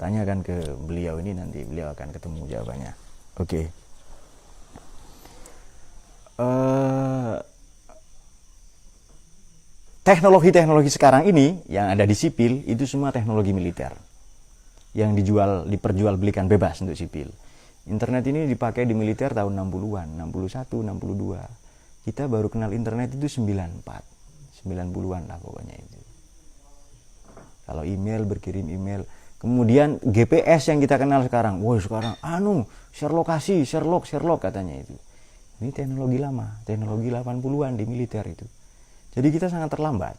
A: Tanyakan ke beliau ini, nanti beliau akan ketemu jawabannya. Oke. Teknologi-teknologi sekarang ini yang ada di sipil itu semua teknologi militer yang diperjualbelikan bebas untuk sipil. Internet ini dipakai di militer tahun 60-an, 61, 62. Kita baru kenal internet itu 94. 90-an lah pokoknya itu. Kalau email, berkirim email. Kemudian GPS yang kita kenal sekarang. Wah sekarang share lokasi, Sherlock katanya itu. Ini teknologi lama, teknologi 80-an di militer itu. Jadi kita sangat terlambat.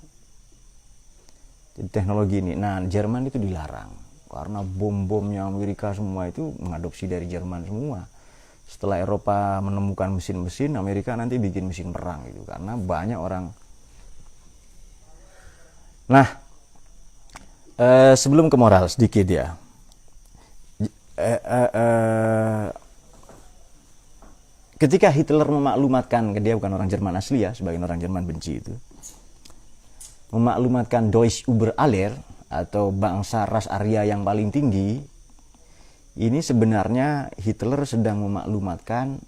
A: Jadi teknologi ini. Nah Jerman itu dilarang. Karena bom-bomnya Amerika semua itu mengadopsi dari Jerman semua. Setelah Eropa menemukan mesin-mesin, Amerika nanti bikin mesin perang itu. Karena banyak orang. Nah, sebelum ke moral sedikit ya. Ketika Hitler memaklumatkan, dia bukan orang Jerman asli ya, sebagian orang Jerman benci itu. Memaklumatkan Deutsch über aller, atau bangsa ras Arya yang paling tinggi. Ini sebenarnya Hitler sedang memaklumatkan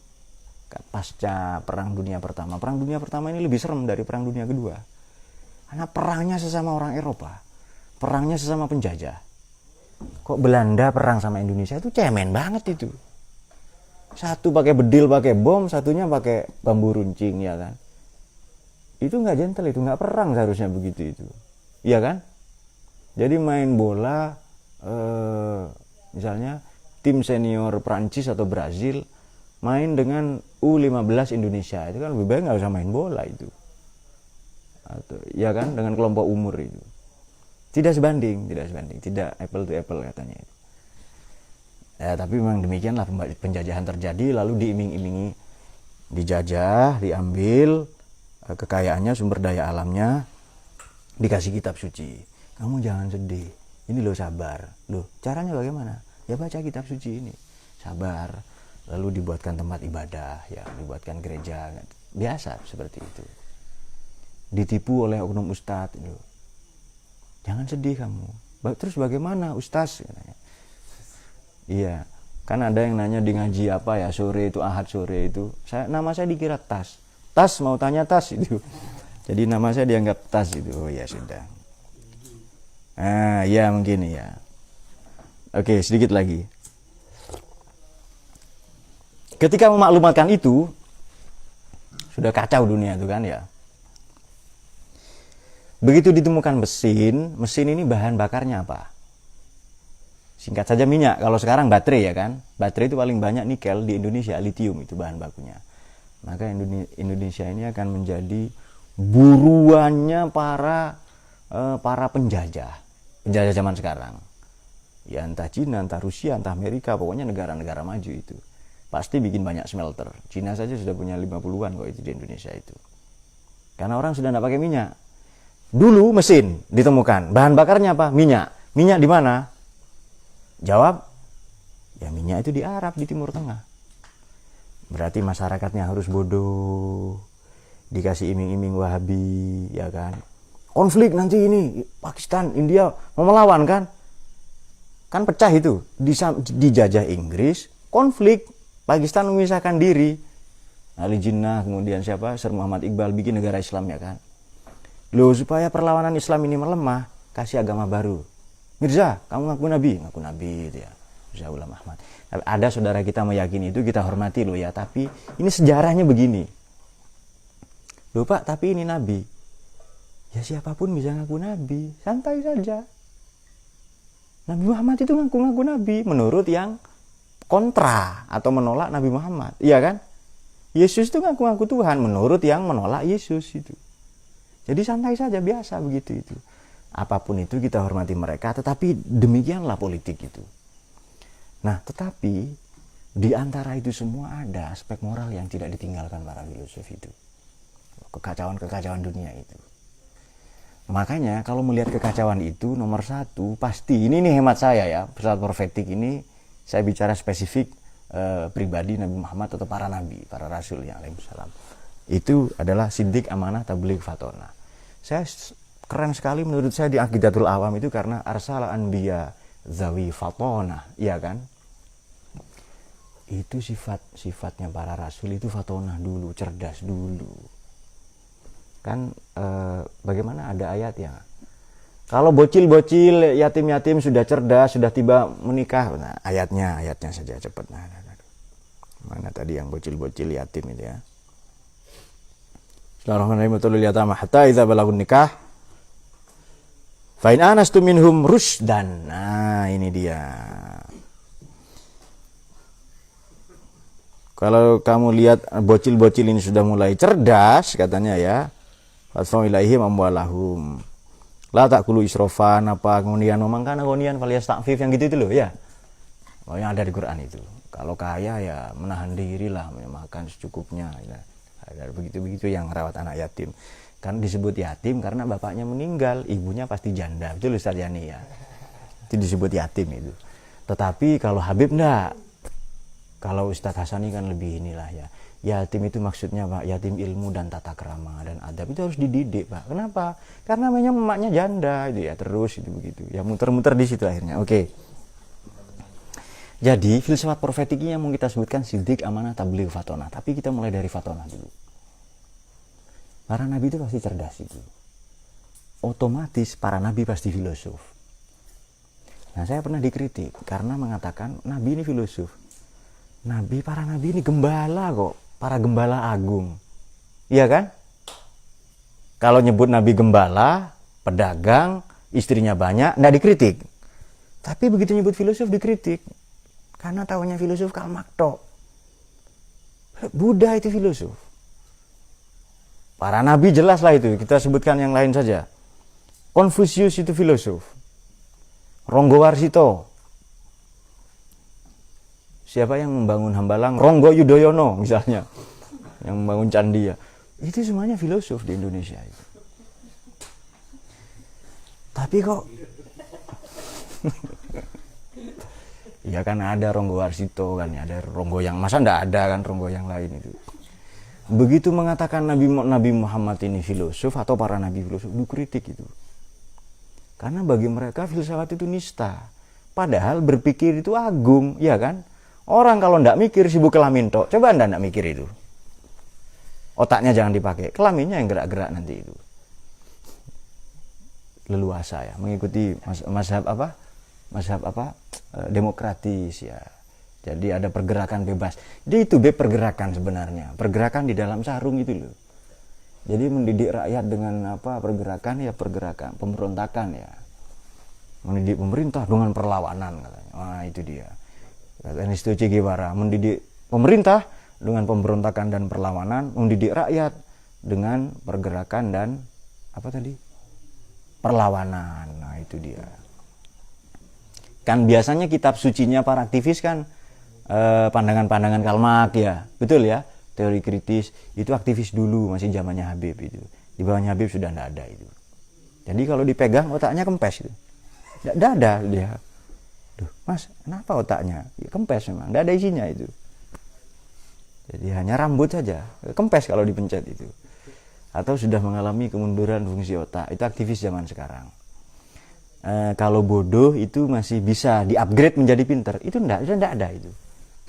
A: pasca Perang Dunia Pertama. Perang Dunia Pertama ini lebih serem dari Perang Dunia Kedua. Karena perangnya sesama orang Eropa, perangnya sesama penjajah. Kok Belanda perang sama Indonesia itu cemen banget itu. Satu pakai bedil, pakai bom, satunya pakai bambu runcing ya kan. Itu nggak gentle, itu nggak perang seharusnya begitu itu, iya kan? Jadi main bola Misalnya tim senior Prancis atau Brazil main dengan U15 Indonesia, itu kan lebih baik nggak usah main bola itu. Atau ya kan, dengan kelompok umur itu. Tidak sebanding, tidak apple to apple katanya itu. Ya, tapi memang demikianlah penjajahan terjadi, lalu diiming-imingi dijajah, diambil kekayaannya, sumber daya alamnya, dikasih kitab suci. Kamu jangan sedih, ini loh sabar. Loh, caranya bagaimana? Ya baca kitab suci ini, sabar. Lalu dibuatkan tempat ibadah, ya dibuatkan gereja, biasa seperti itu. Ditipu oleh oknum ustadz, loh. Jangan sedih kamu. Terus bagaimana ustaz? Iya, kan ada yang nanya di ngaji apa ya, sore itu, ahad sore itu, nama saya dikira Tas. Tas, mau tanya Tas itu. Jadi nama saya dianggap Tas itu. Oh ya sudah. Ya mungkin ya. Oke, sedikit lagi. Ketika memaklumatkan itu, sudah kacau dunia itu kan ya. Begitu ditemukan mesin ini bahan bakarnya apa? Singkat saja minyak. Kalau sekarang baterai ya kan. Baterai itu paling banyak nikel di Indonesia, litium itu bahan bakunya. Maka Indonesia ini akan menjadi buruannya para penjajah zaman sekarang. Ya entah Cina, entah Rusia, entah Amerika, pokoknya negara-negara maju itu. Pasti bikin banyak smelter. Cina saja sudah punya 50-an kok itu di Indonesia itu. Karena orang sudah tidak pakai minyak. Dulu mesin ditemukan, bahan bakarnya apa? Minyak. Minyak di mana? Jawab, ya minyak itu di Arab, di Timur Tengah. Berarti masyarakatnya harus bodoh, dikasih iming-iming Wahabi, ya kan? Konflik nanti ini, Pakistan, India mau melawan kan? Kan pecah itu, dijajah Inggris, konflik, Pakistan memisahkan diri. Ali Jinnah, kemudian siapa? Sir Muhammad Iqbal bikin negara Islam ya kan? Loh, supaya perlawanan Islam ini melemah, kasih agama baru. Mirza, kamu ngaku nabi itu ya. Mirza Ghulam Ahmad. Ada saudara kita meyakini itu, kita hormati loh ya, tapi ini sejarahnya begini. Loh Pak, tapi ini nabi. Ya siapapun bisa ngaku nabi, santai saja. Nabi Muhammad itu ngaku-ngaku nabi menurut yang kontra atau menolak Nabi Muhammad. Iya kan? Yesus itu ngaku-ngaku Tuhan menurut yang menolak Yesus itu. Jadi santai saja, biasa begitu itu. Apapun itu kita hormati mereka, tetapi demikianlah politik itu. Nah, tetapi di antara itu semua ada aspek moral yang tidak ditinggalkan para filosof itu. Kekacauan-kekacauan dunia itu. Makanya kalau melihat kekacauan itu, nomor satu pasti, ini nih hemat saya ya, pesawat profetik ini saya bicara spesifik pribadi Nabi Muhammad atau para nabi, para rasul yang alaihissalam. Itu adalah siddiq, amanah, tabligh, fatona. Saya keren sekali menurut saya di Aqidatul Awam itu karena arsala anbiya zawi fatona, iya kan? Itu sifatnya para rasul itu fatona dulu, cerdas dulu. Kan bagaimana ada ayat ya? Kalau bocil-bocil, yatim-yatim sudah cerdas, sudah tiba menikah. Nah, ayatnya saja cepat. Nah. Mana tadi yang bocil-bocil yatim itu ya? Bismillahirrahmanirrahim. Hatta idza balagun nikah fa in anastu minhum rusdan. Nah, ini dia. Kalau kamu lihat bocil-bocil ini sudah mulai cerdas katanya ya, fatfa ilaihim amwalahum. La takulu israfan apa kemudian mangkana gonian alias takfif yang gitu itu loh ya. Oh, yang ada di Quran itu. Kalau kaya ya menahan diri lah, makan secukupnya. Ya. Ada begitu-begitu yang rawat anak yatim. Kan disebut yatim karena bapaknya meninggal, ibunya pasti janda. Betul Ustaz Yani ya. Itu disebut yatim itu. Tetapi kalau Habib enggak. Kalau Ustadz Hasani kan lebih inilah ya. Yatim itu maksudnya Pak, yatim ilmu dan tata krama dan adab itu harus dididik Pak. Kenapa? Karena namanya emaknya janda itu ya, terus itu begitu. Ya muter-muter di situ akhirnya. Oke. Jadi filsafat profetiknya yang mau kita sebutkan siddiq, amanah, tabligh, fatona. Tapi kita mulai dari fatona dulu. Para nabi itu pasti cerdas itu. Otomatis para nabi pasti filosof. Nah, saya pernah dikritik karena mengatakan nabi ini filosof. Para nabi ini gembala kok, para gembala agung. Iya kan? Kalau nyebut nabi gembala, pedagang, istrinya banyak, enggak dikritik. Tapi begitu nyebut filosof dikritik. Karena tahunya filosof Karl Marx tok. Buddha itu filosof. Para nabi jelas lah itu. Kita sebutkan yang lain saja. Konfusius itu filosof. Ronggo Warsito. Siapa yang membangun Hambalang? Ronggo Yudhoyono misalnya. Yang membangun candi ya. Itu semuanya filosof di Indonesia itu. Tapi kok ya kan ada Ronggo Warsito kan, ada Ronggo yang masa ndak ada kan Ronggo yang lain itu. Begitu mengatakan Nabi Muhammad ini filosof atau para nabi filosof, dikritik itu. Karena bagi mereka filsafat itu nista. Padahal berpikir itu agung, ya kan? Orang kalau ndak mikir sibuk kelamin tok. Coba Anda ndak mikir itu. Otaknya jangan dipakai, kelaminnya yang gerak-gerak nanti itu. Leluasa ya, mengikuti mazhab apa? Demokratis ya. Jadi ada pergerakan bebas. Jadi itu pergerakan sebenarnya. Pergerakan di dalam sarung itu loh. Jadi mendidik rakyat dengan apa? Pergerakan pemberontakan ya. Mendidik pemerintah dengan perlawanan katanya. Wah, itu dia. Ernesto Che Guevara mendidik pemerintah dengan pemberontakan dan perlawanan, mendidik rakyat dengan pergerakan dan apa tadi? Perlawanan. Nah, itu dia. Kan biasanya kitab sucinya para aktivis kan pandangan-pandangan Karl Marx ya. Betul ya? Teori kritis itu aktivis dulu, masih zamannya Habib itu. Di bawahnya Habib sudah tidak ada itu. Jadi kalau dipegang otaknya kempes itu. Tidak ada dia. Duh, Mas, kenapa otaknya? Ya, kempes memang, tidak ada isinya itu. Jadi hanya rambut saja, kempes kalau dipencet itu. Atau sudah mengalami kemunduran fungsi otak. Itu aktivis zaman sekarang. Kalau bodoh itu masih bisa di-upgrade menjadi pinter. Itu tidak ada itu.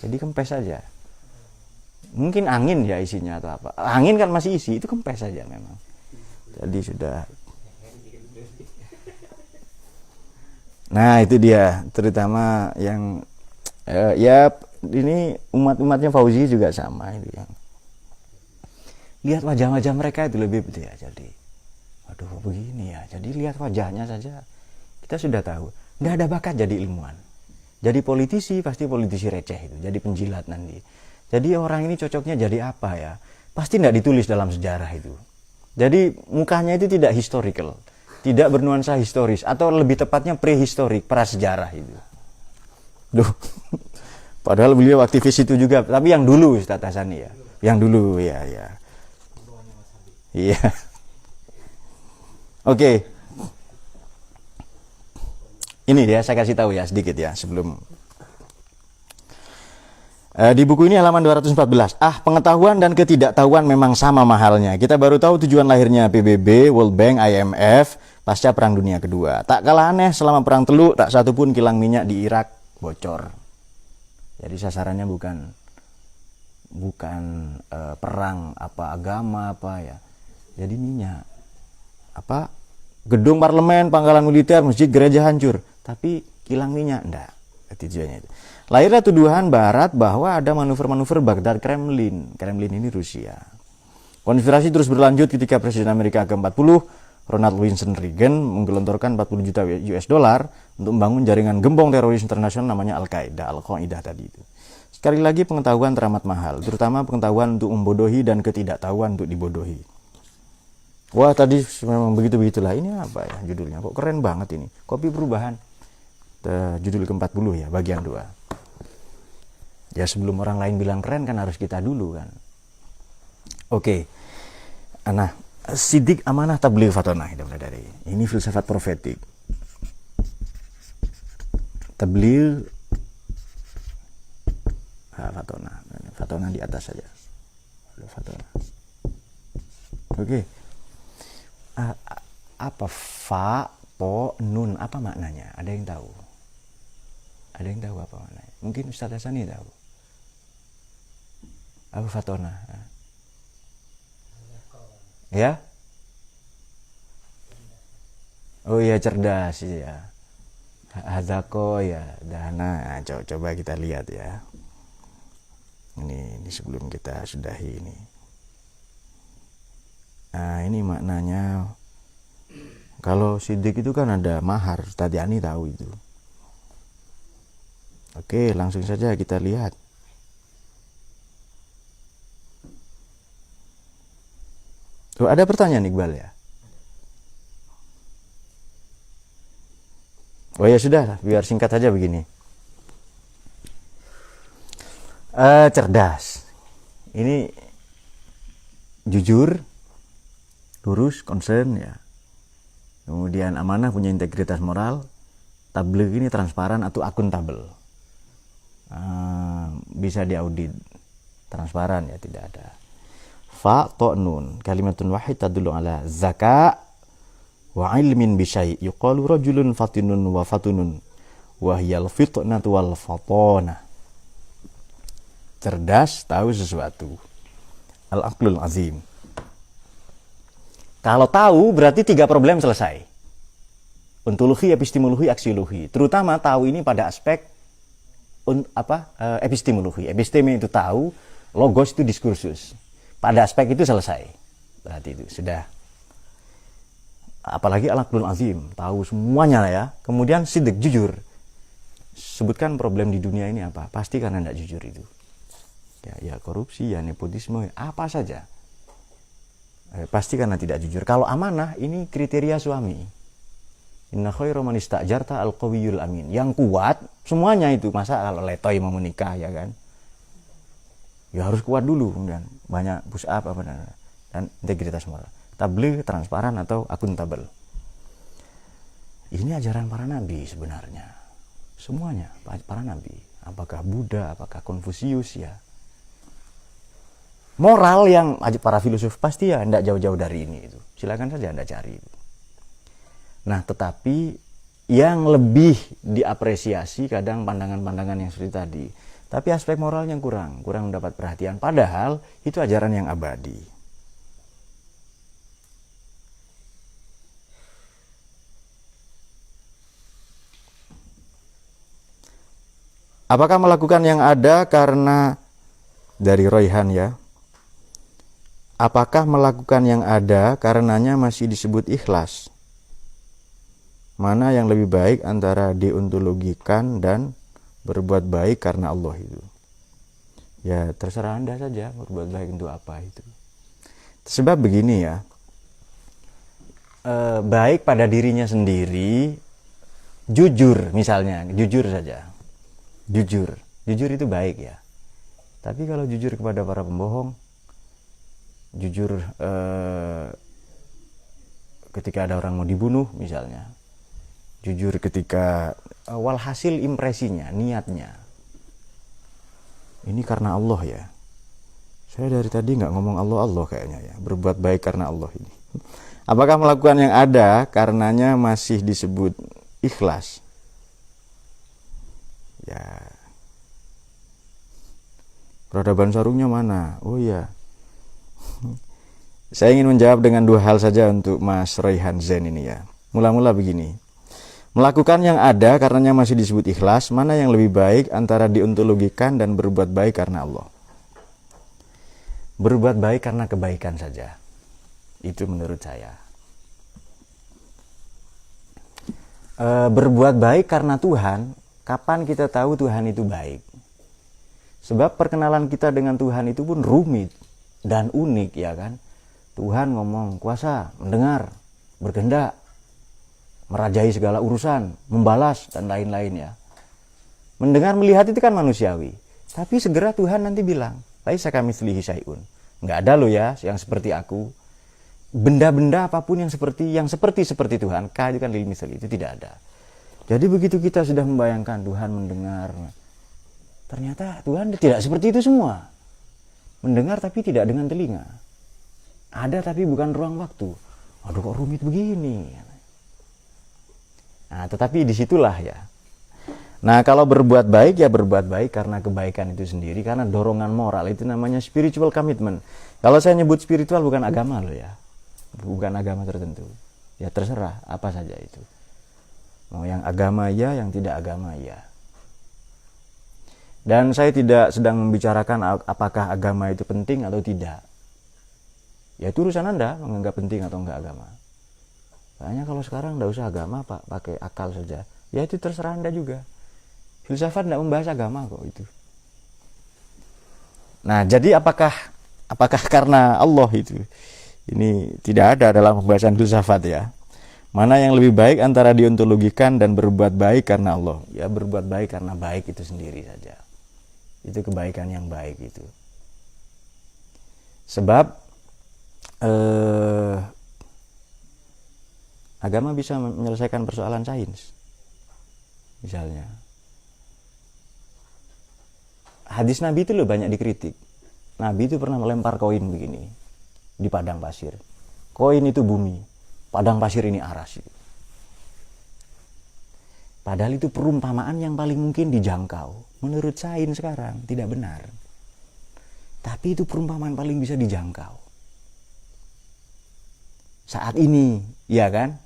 A: Jadi kempes saja. Mungkin angin ya isinya atau apa. Angin kan masih isi, itu kempes saja memang. Jadi sudah. Nah itu dia, terutama yang ya ini umatnya Fauzi juga sama itu yang lihat wajah-wajah mereka itu lebih betul ya. Jadi waduh begini ya, jadi lihat wajahnya saja kita sudah tahu nggak ada bakat jadi ilmuwan. Jadi politisi pasti politisi receh itu, jadi penjilat nanti. Jadi orang ini cocoknya jadi apa ya, pasti nggak ditulis dalam sejarah itu. Jadi mukanya itu tidak historical, tidak bernuansa historis, atau lebih tepatnya prehistorik, prasejarah itu. Duh, padahal beliau aktivis itu juga, tapi yang dulu Ustaz Hasani ya, yang dulu ya. Iya. Oke. Ini dia saya kasih tahu ya sedikit ya sebelum di buku ini halaman 214. Pengetahuan dan ketidaktahuan memang sama mahalnya. Kita baru tahu tujuan lahirnya PBB, World Bank, IMF pasca Perang Dunia Kedua. Tak kalah aneh selama Perang Teluk tak satu pun kilang minyak di Irak bocor. Jadi sasarannya bukan perang apa agama apa ya. Jadi minyak. Apa gedung parlemen, pangkalan militer, masjid, gereja hancur, tapi kilang minyak enggak. Tujuannya itu. Lahirnya tuduhan Barat bahwa ada manuver-manuver Baghdad Kremlin. Kremlin ini Rusia. Konspirasi terus berlanjut ketika Presiden Amerika ke-40, Ronald Wilson Reagan, menggelontorkan 40 juta US dollar untuk membangun jaringan gembong teroris internasional namanya Al-Qaeda tadi itu. Sekali lagi pengetahuan teramat mahal, terutama pengetahuan untuk membodohi dan ketidaktahuan untuk dibodohi. Wah tadi memang begitu-begitulah. Ini apa ya judulnya? Kok keren banget ini. Kopi Perubahan. Judul ke-40 ya, bagian 2. Ya sebelum orang lain bilang keren kan harus kita dulu kan. Oke. Nah, Sidik Amanah Tabligh Fatonah kita mulai dari. Ini filsafat profetik. Tabligh Fatonah. Fatonah di atas saja. Fatonah. Oke. Apa fa, po, nun, apa maknanya? Ada yang tahu? Ada yang tahu apa maknanya? Mungkin Ustaz Hasani tahu. Apa Fatona? Ya? Oh iya cerdas ya. Hazako ya, dana. Coba kita lihat ya. Ini sebelum kita sudahi ini. Nah ini maknanya. Kalau sidik itu kan ada mahar, Ustaz Yani tahu itu. Oke, langsung saja kita lihat. Oh, ada pertanyaan Iqbal ya? Oh ya sudah, biar singkat saja begini. Cerdas. Ini jujur, lurus, concern ya. Kemudian amanah, punya integritas moral. Tabligh ini transparan atau akuntabel. Bisa diaudit. Transparan ya, tidak ada. Fa to nun kalimatun wahid tadullu ala zaka wa ilmin bi syai' yuqalu rajulun fatinun wa fatunun wa hiyal fitnatu wal fatana. Cerdas, tahu sesuatu. Al-aqlul azim. Kalau tahu berarti 3 problem selesai. Ontologi, epistemologi, aksiologi. Terutama tahu ini pada aspek epistemologi. Episteme itu tahu, logos itu diskursus. Pada aspek itu selesai. Berarti itu sudah. Apalagi al-aqlul azim, tahu semuanya lah ya. Kemudian sidq, jujur. Sebutkan problem di dunia ini apa? Pasti karena tidak jujur itu. Ya korupsi, ya nepotisme, apa saja. Pasti karena tidak jujur. Kalau amanah, ini kriteria suami. Inna khairu man istajarta al-qawiyul amin. Yang kuat, semuanya itu. Masa kalau letoy mau menikah ya kan? Ya harus kuat dulu. Kemudian banyak push up dan integritas moral. Tabligh, transparan atau akuntabel. Ini ajaran para nabi sebenarnya. Semuanya para nabi. Apakah Buddha, apakah Konfusius ya. Moral yang para filosof pasti ya tidak jauh-jauh dari ini itu. Silakan saja Anda cari. Nah, tetapi yang lebih diapresiasi kadang pandangan-pandangan yang seperti tadi. Tapi aspek moralnya kurang mendapat perhatian. Padahal itu ajaran yang abadi. Apakah melakukan yang ada karena dari Royhan ya? Apakah melakukan yang ada karenanya masih disebut ikhlas? Mana yang lebih baik antara deontologikan dan berbuat baik karena Allah itu? Ya terserah Anda saja berbuat baik untuk apa itu. Sebab begini ya, baik pada dirinya sendiri, jujur misalnya, jujur saja. Jujur itu baik ya. Tapi kalau jujur kepada para pembohong, jujur ketika ada orang mau dibunuh misalnya, jujur ketika walhasil impresinya, niatnya, ini karena Allah ya. Saya dari tadi nggak ngomong Allah kayaknya ya. Berbuat baik karena Allah ini. Apakah melakukan yang ada karenanya masih disebut ikhlas? Ya. Peradaban sarungnya mana? Oh ya. Saya ingin menjawab dengan 2 hal saja untuk Mas Royhan Zen ini ya. Mula-mula begini. Melakukan yang ada karenanya masih disebut ikhlas, mana yang lebih baik antara deontologikan dan berbuat baik karena Allah? Berbuat baik karena kebaikan saja. Itu menurut saya. Berbuat baik karena Tuhan, kapan kita tahu Tuhan itu baik? Sebab perkenalan kita dengan Tuhan itu pun rumit dan unik ya kan. Tuhan ngomong kuasa, mendengar, berkehendak, merajai segala urusan, membalas dan lain-lain ya. Mendengar, melihat itu kan manusiawi. Tapi segera Tuhan nanti bilang, laisa kamitslihi syai'un. Enggak ada loh ya yang seperti aku. Benda-benda apapun yang seperti Tuhan, itu kan lil misal, itu tidak ada. Jadi begitu kita sudah membayangkan Tuhan mendengar, ternyata Tuhan tidak seperti itu semua. Mendengar tapi tidak dengan telinga. Ada tapi bukan ruang waktu. Aduh kok rumit begini. Nah tetapi disitulah ya. Nah kalau berbuat baik ya berbuat baik karena kebaikan itu sendiri. Karena dorongan moral itu namanya spiritual commitment. Kalau saya nyebut spiritual bukan agama loh ya. Bukan agama tertentu. Ya terserah apa saja itu. Mau yang agama ya, yang tidak agama ya. Dan saya tidak sedang membicarakan apakah agama itu penting atau tidak. Ya itu urusan Anda menganggap penting atau enggak agama. Makanya kalau sekarang enggak usah agama Pak, pakai akal saja. Ya itu terserah Anda juga. Filsafat tidak membahas agama kok itu. Nah, jadi apakah karena Allah itu? Ini tidak ada dalam pembahasan filsafat ya. Mana yang lebih baik antara deontologikan dan berbuat baik karena Allah? Ya, berbuat baik karena baik itu sendiri saja. Itu kebaikan yang baik itu. Sebab agama bisa menyelesaikan persoalan sains. Misalnya, hadis Nabi itu loh banyak dikritik. Nabi itu pernah melempar koin begini di padang pasir. Koin itu bumi, padang pasir ini aras. Padahal itu perumpamaan yang paling mungkin dijangkau. Menurut sains sekarang tidak benar. Tapi itu perumpamaan paling bisa dijangkau. Saat ini, ya kan?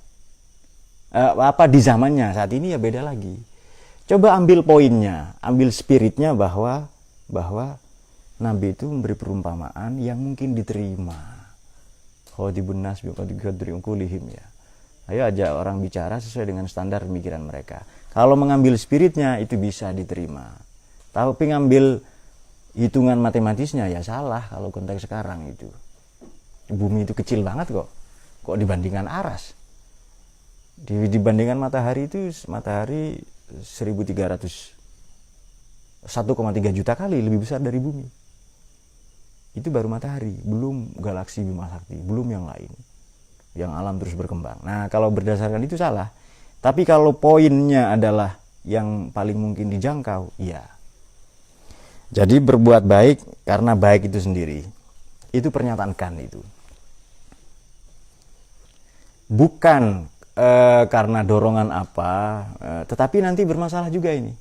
A: Di zamannya saat ini ya beda lagi. Coba ambil poinnya, ambil spiritnya bahwa Nabi itu memberi perumpamaan yang mungkin diterima. Khotibun nas biqadri uqulihim ya. Ayo ajak orang bicara sesuai dengan standar pemikiran mereka. Kalau mengambil spiritnya itu bisa diterima. Tapi ngambil hitungan matematisnya ya salah kalau konteks sekarang itu. Bumi itu kecil banget kok. Kok dibandingkan aras? Dibandingkan matahari itu, matahari 1,3 juta kali lebih besar dari bumi. Itu baru matahari, belum galaksi Bima Sakti, belum yang lain. Yang alam terus berkembang. Nah, kalau berdasarkan itu salah. Tapi kalau poinnya adalah yang paling mungkin dijangkau, iya. Jadi berbuat baik karena baik itu sendiri. Itu pernyataan Kant itu. Bukan karena dorongan apa, tetapi nanti bermasalah juga ini.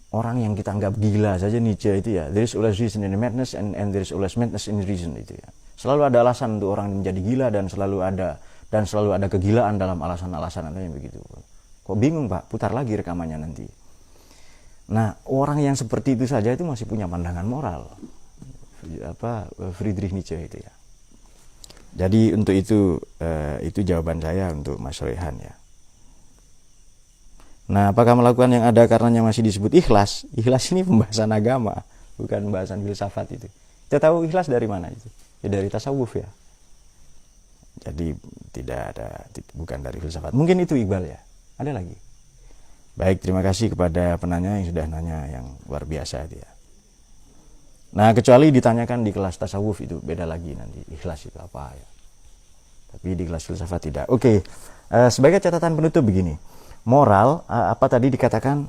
A: Orang yang kita anggap gila saja, Nietzsche itu ya, there is always reason in the madness and there is always madness in the reason itu ya. Selalu ada alasan untuk orang menjadi gila dan selalu ada kegilaan dalam alasan-alasan yang begitu. Kok bingung Pak? Putar lagi rekamannya nanti. Nah, orang yang seperti itu saja itu masih punya pandangan moral. Friedrich Nietzsche itu ya. Jadi untuk itu jawaban saya untuk Mas Rehan ya. Nah, apakah melakukan yang ada karenanya masih disebut ikhlas? Ikhlas ini pembahasan agama, bukan pembahasan filsafat itu. Kita tahu ikhlas dari mana itu? Ya dari tasawuf ya. Jadi bukan dari filsafat. Mungkin itu Iqbal ya. Ada lagi? Baik, terima kasih kepada penanya yang sudah nanya yang luar biasa itu ya. Nah, kecuali ditanyakan di kelas tasawuf itu beda lagi nanti. Ikhlas itu apa ya. Tapi di kelas filsafat tidak. Oke. Sebagai catatan penutup begini. Moral apa tadi dikatakan?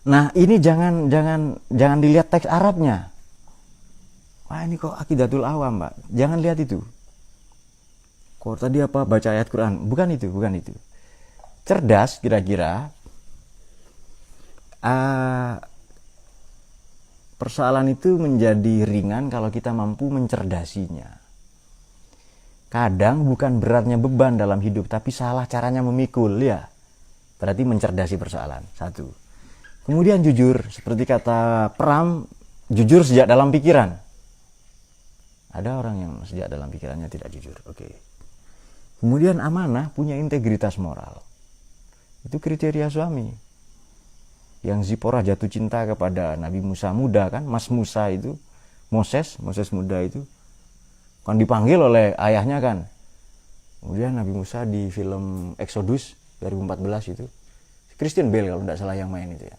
A: Nah, ini jangan dilihat teks Arabnya. Wah, ini kok akidatul awam, Mbak. Jangan lihat itu. Kok tadi apa baca ayat Quran? Bukan itu. Cerdas kira-kira. Persoalan itu menjadi ringan kalau kita mampu mencerdasinya. Kadang bukan beratnya beban dalam hidup, tapi salah caranya memikul ya. Berarti mencerdasi persoalan. Satu. Kemudian jujur, seperti kata Pram, jujur sejak dalam pikiran. Ada orang yang sejak dalam pikirannya tidak jujur. Oke. Kemudian amanah, punya integritas moral. Itu kriteria suami. Yang Zipporah jatuh cinta kepada Nabi Musa muda kan, Mas Musa itu, Moses muda itu, kan dipanggil oleh ayahnya kan. Kemudian Nabi Musa di film Exodus 2014 itu, Christian Bale kalau tidak salah yang main itu ya.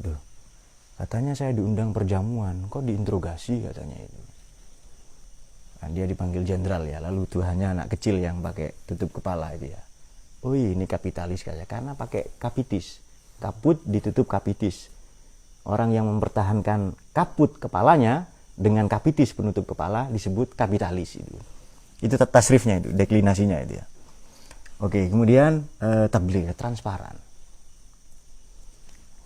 A: Duh, katanya saya diundang perjamuan, kok diinterogasi katanya itu. Nah, dia dipanggil jenderal ya, lalu Tuhannya anak kecil yang pakai tutup kepala itu ya. Oh ini kapitalis katanya, karena pakai kapitis. Kaput ditutup kapitis. Orang yang mempertahankan kaput kepalanya dengan kapitis penutup kepala disebut kapitalis itu. Itu tasrifnya itu, deklinasinya itu ya. Oke, kemudian tabligh, transparan.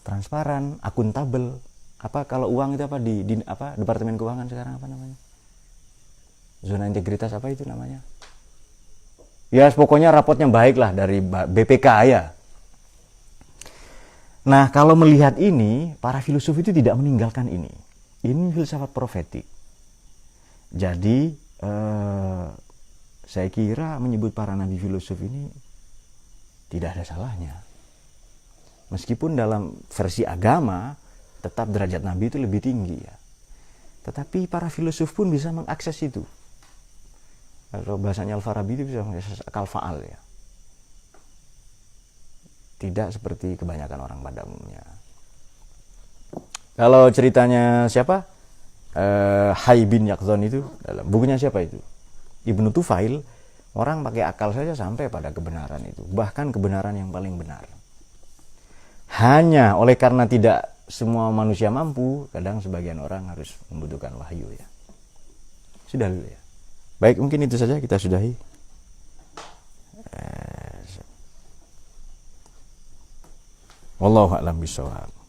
A: Transparan, akuntabel. Apa kalau uang itu apa di Departemen Keuangan sekarang apa namanya? Zona integritas apa itu namanya? Ya, pokoknya rapotnya baik lah dari BPK ya. Nah, kalau melihat ini, para filosof itu tidak meninggalkan ini. Ini filsafat profetik. Jadi saya kira menyebut para nabi filosof ini tidak ada salahnya. Meskipun dalam versi agama tetap derajat Nabi itu lebih tinggi ya. Tetapi para filosof pun bisa mengakses itu. Kalau bahasanya Al-Farabi itu bisa mengakses akal faal ya. Tidak seperti kebanyakan orang pada umumnya. Kalau ceritanya siapa? Hayy bin Yaqzan itu, dalam bukunya siapa itu? Ibnu Tufail, orang pakai akal saja sampai pada kebenaran itu. Bahkan kebenaran yang paling benar. Hanya oleh karena tidak semua manusia mampu, kadang sebagian orang harus membutuhkan wahyu ya. Sudah dulu ya. Baik, mungkin itu saja kita sudahi. Wallahu a'lam bishawab.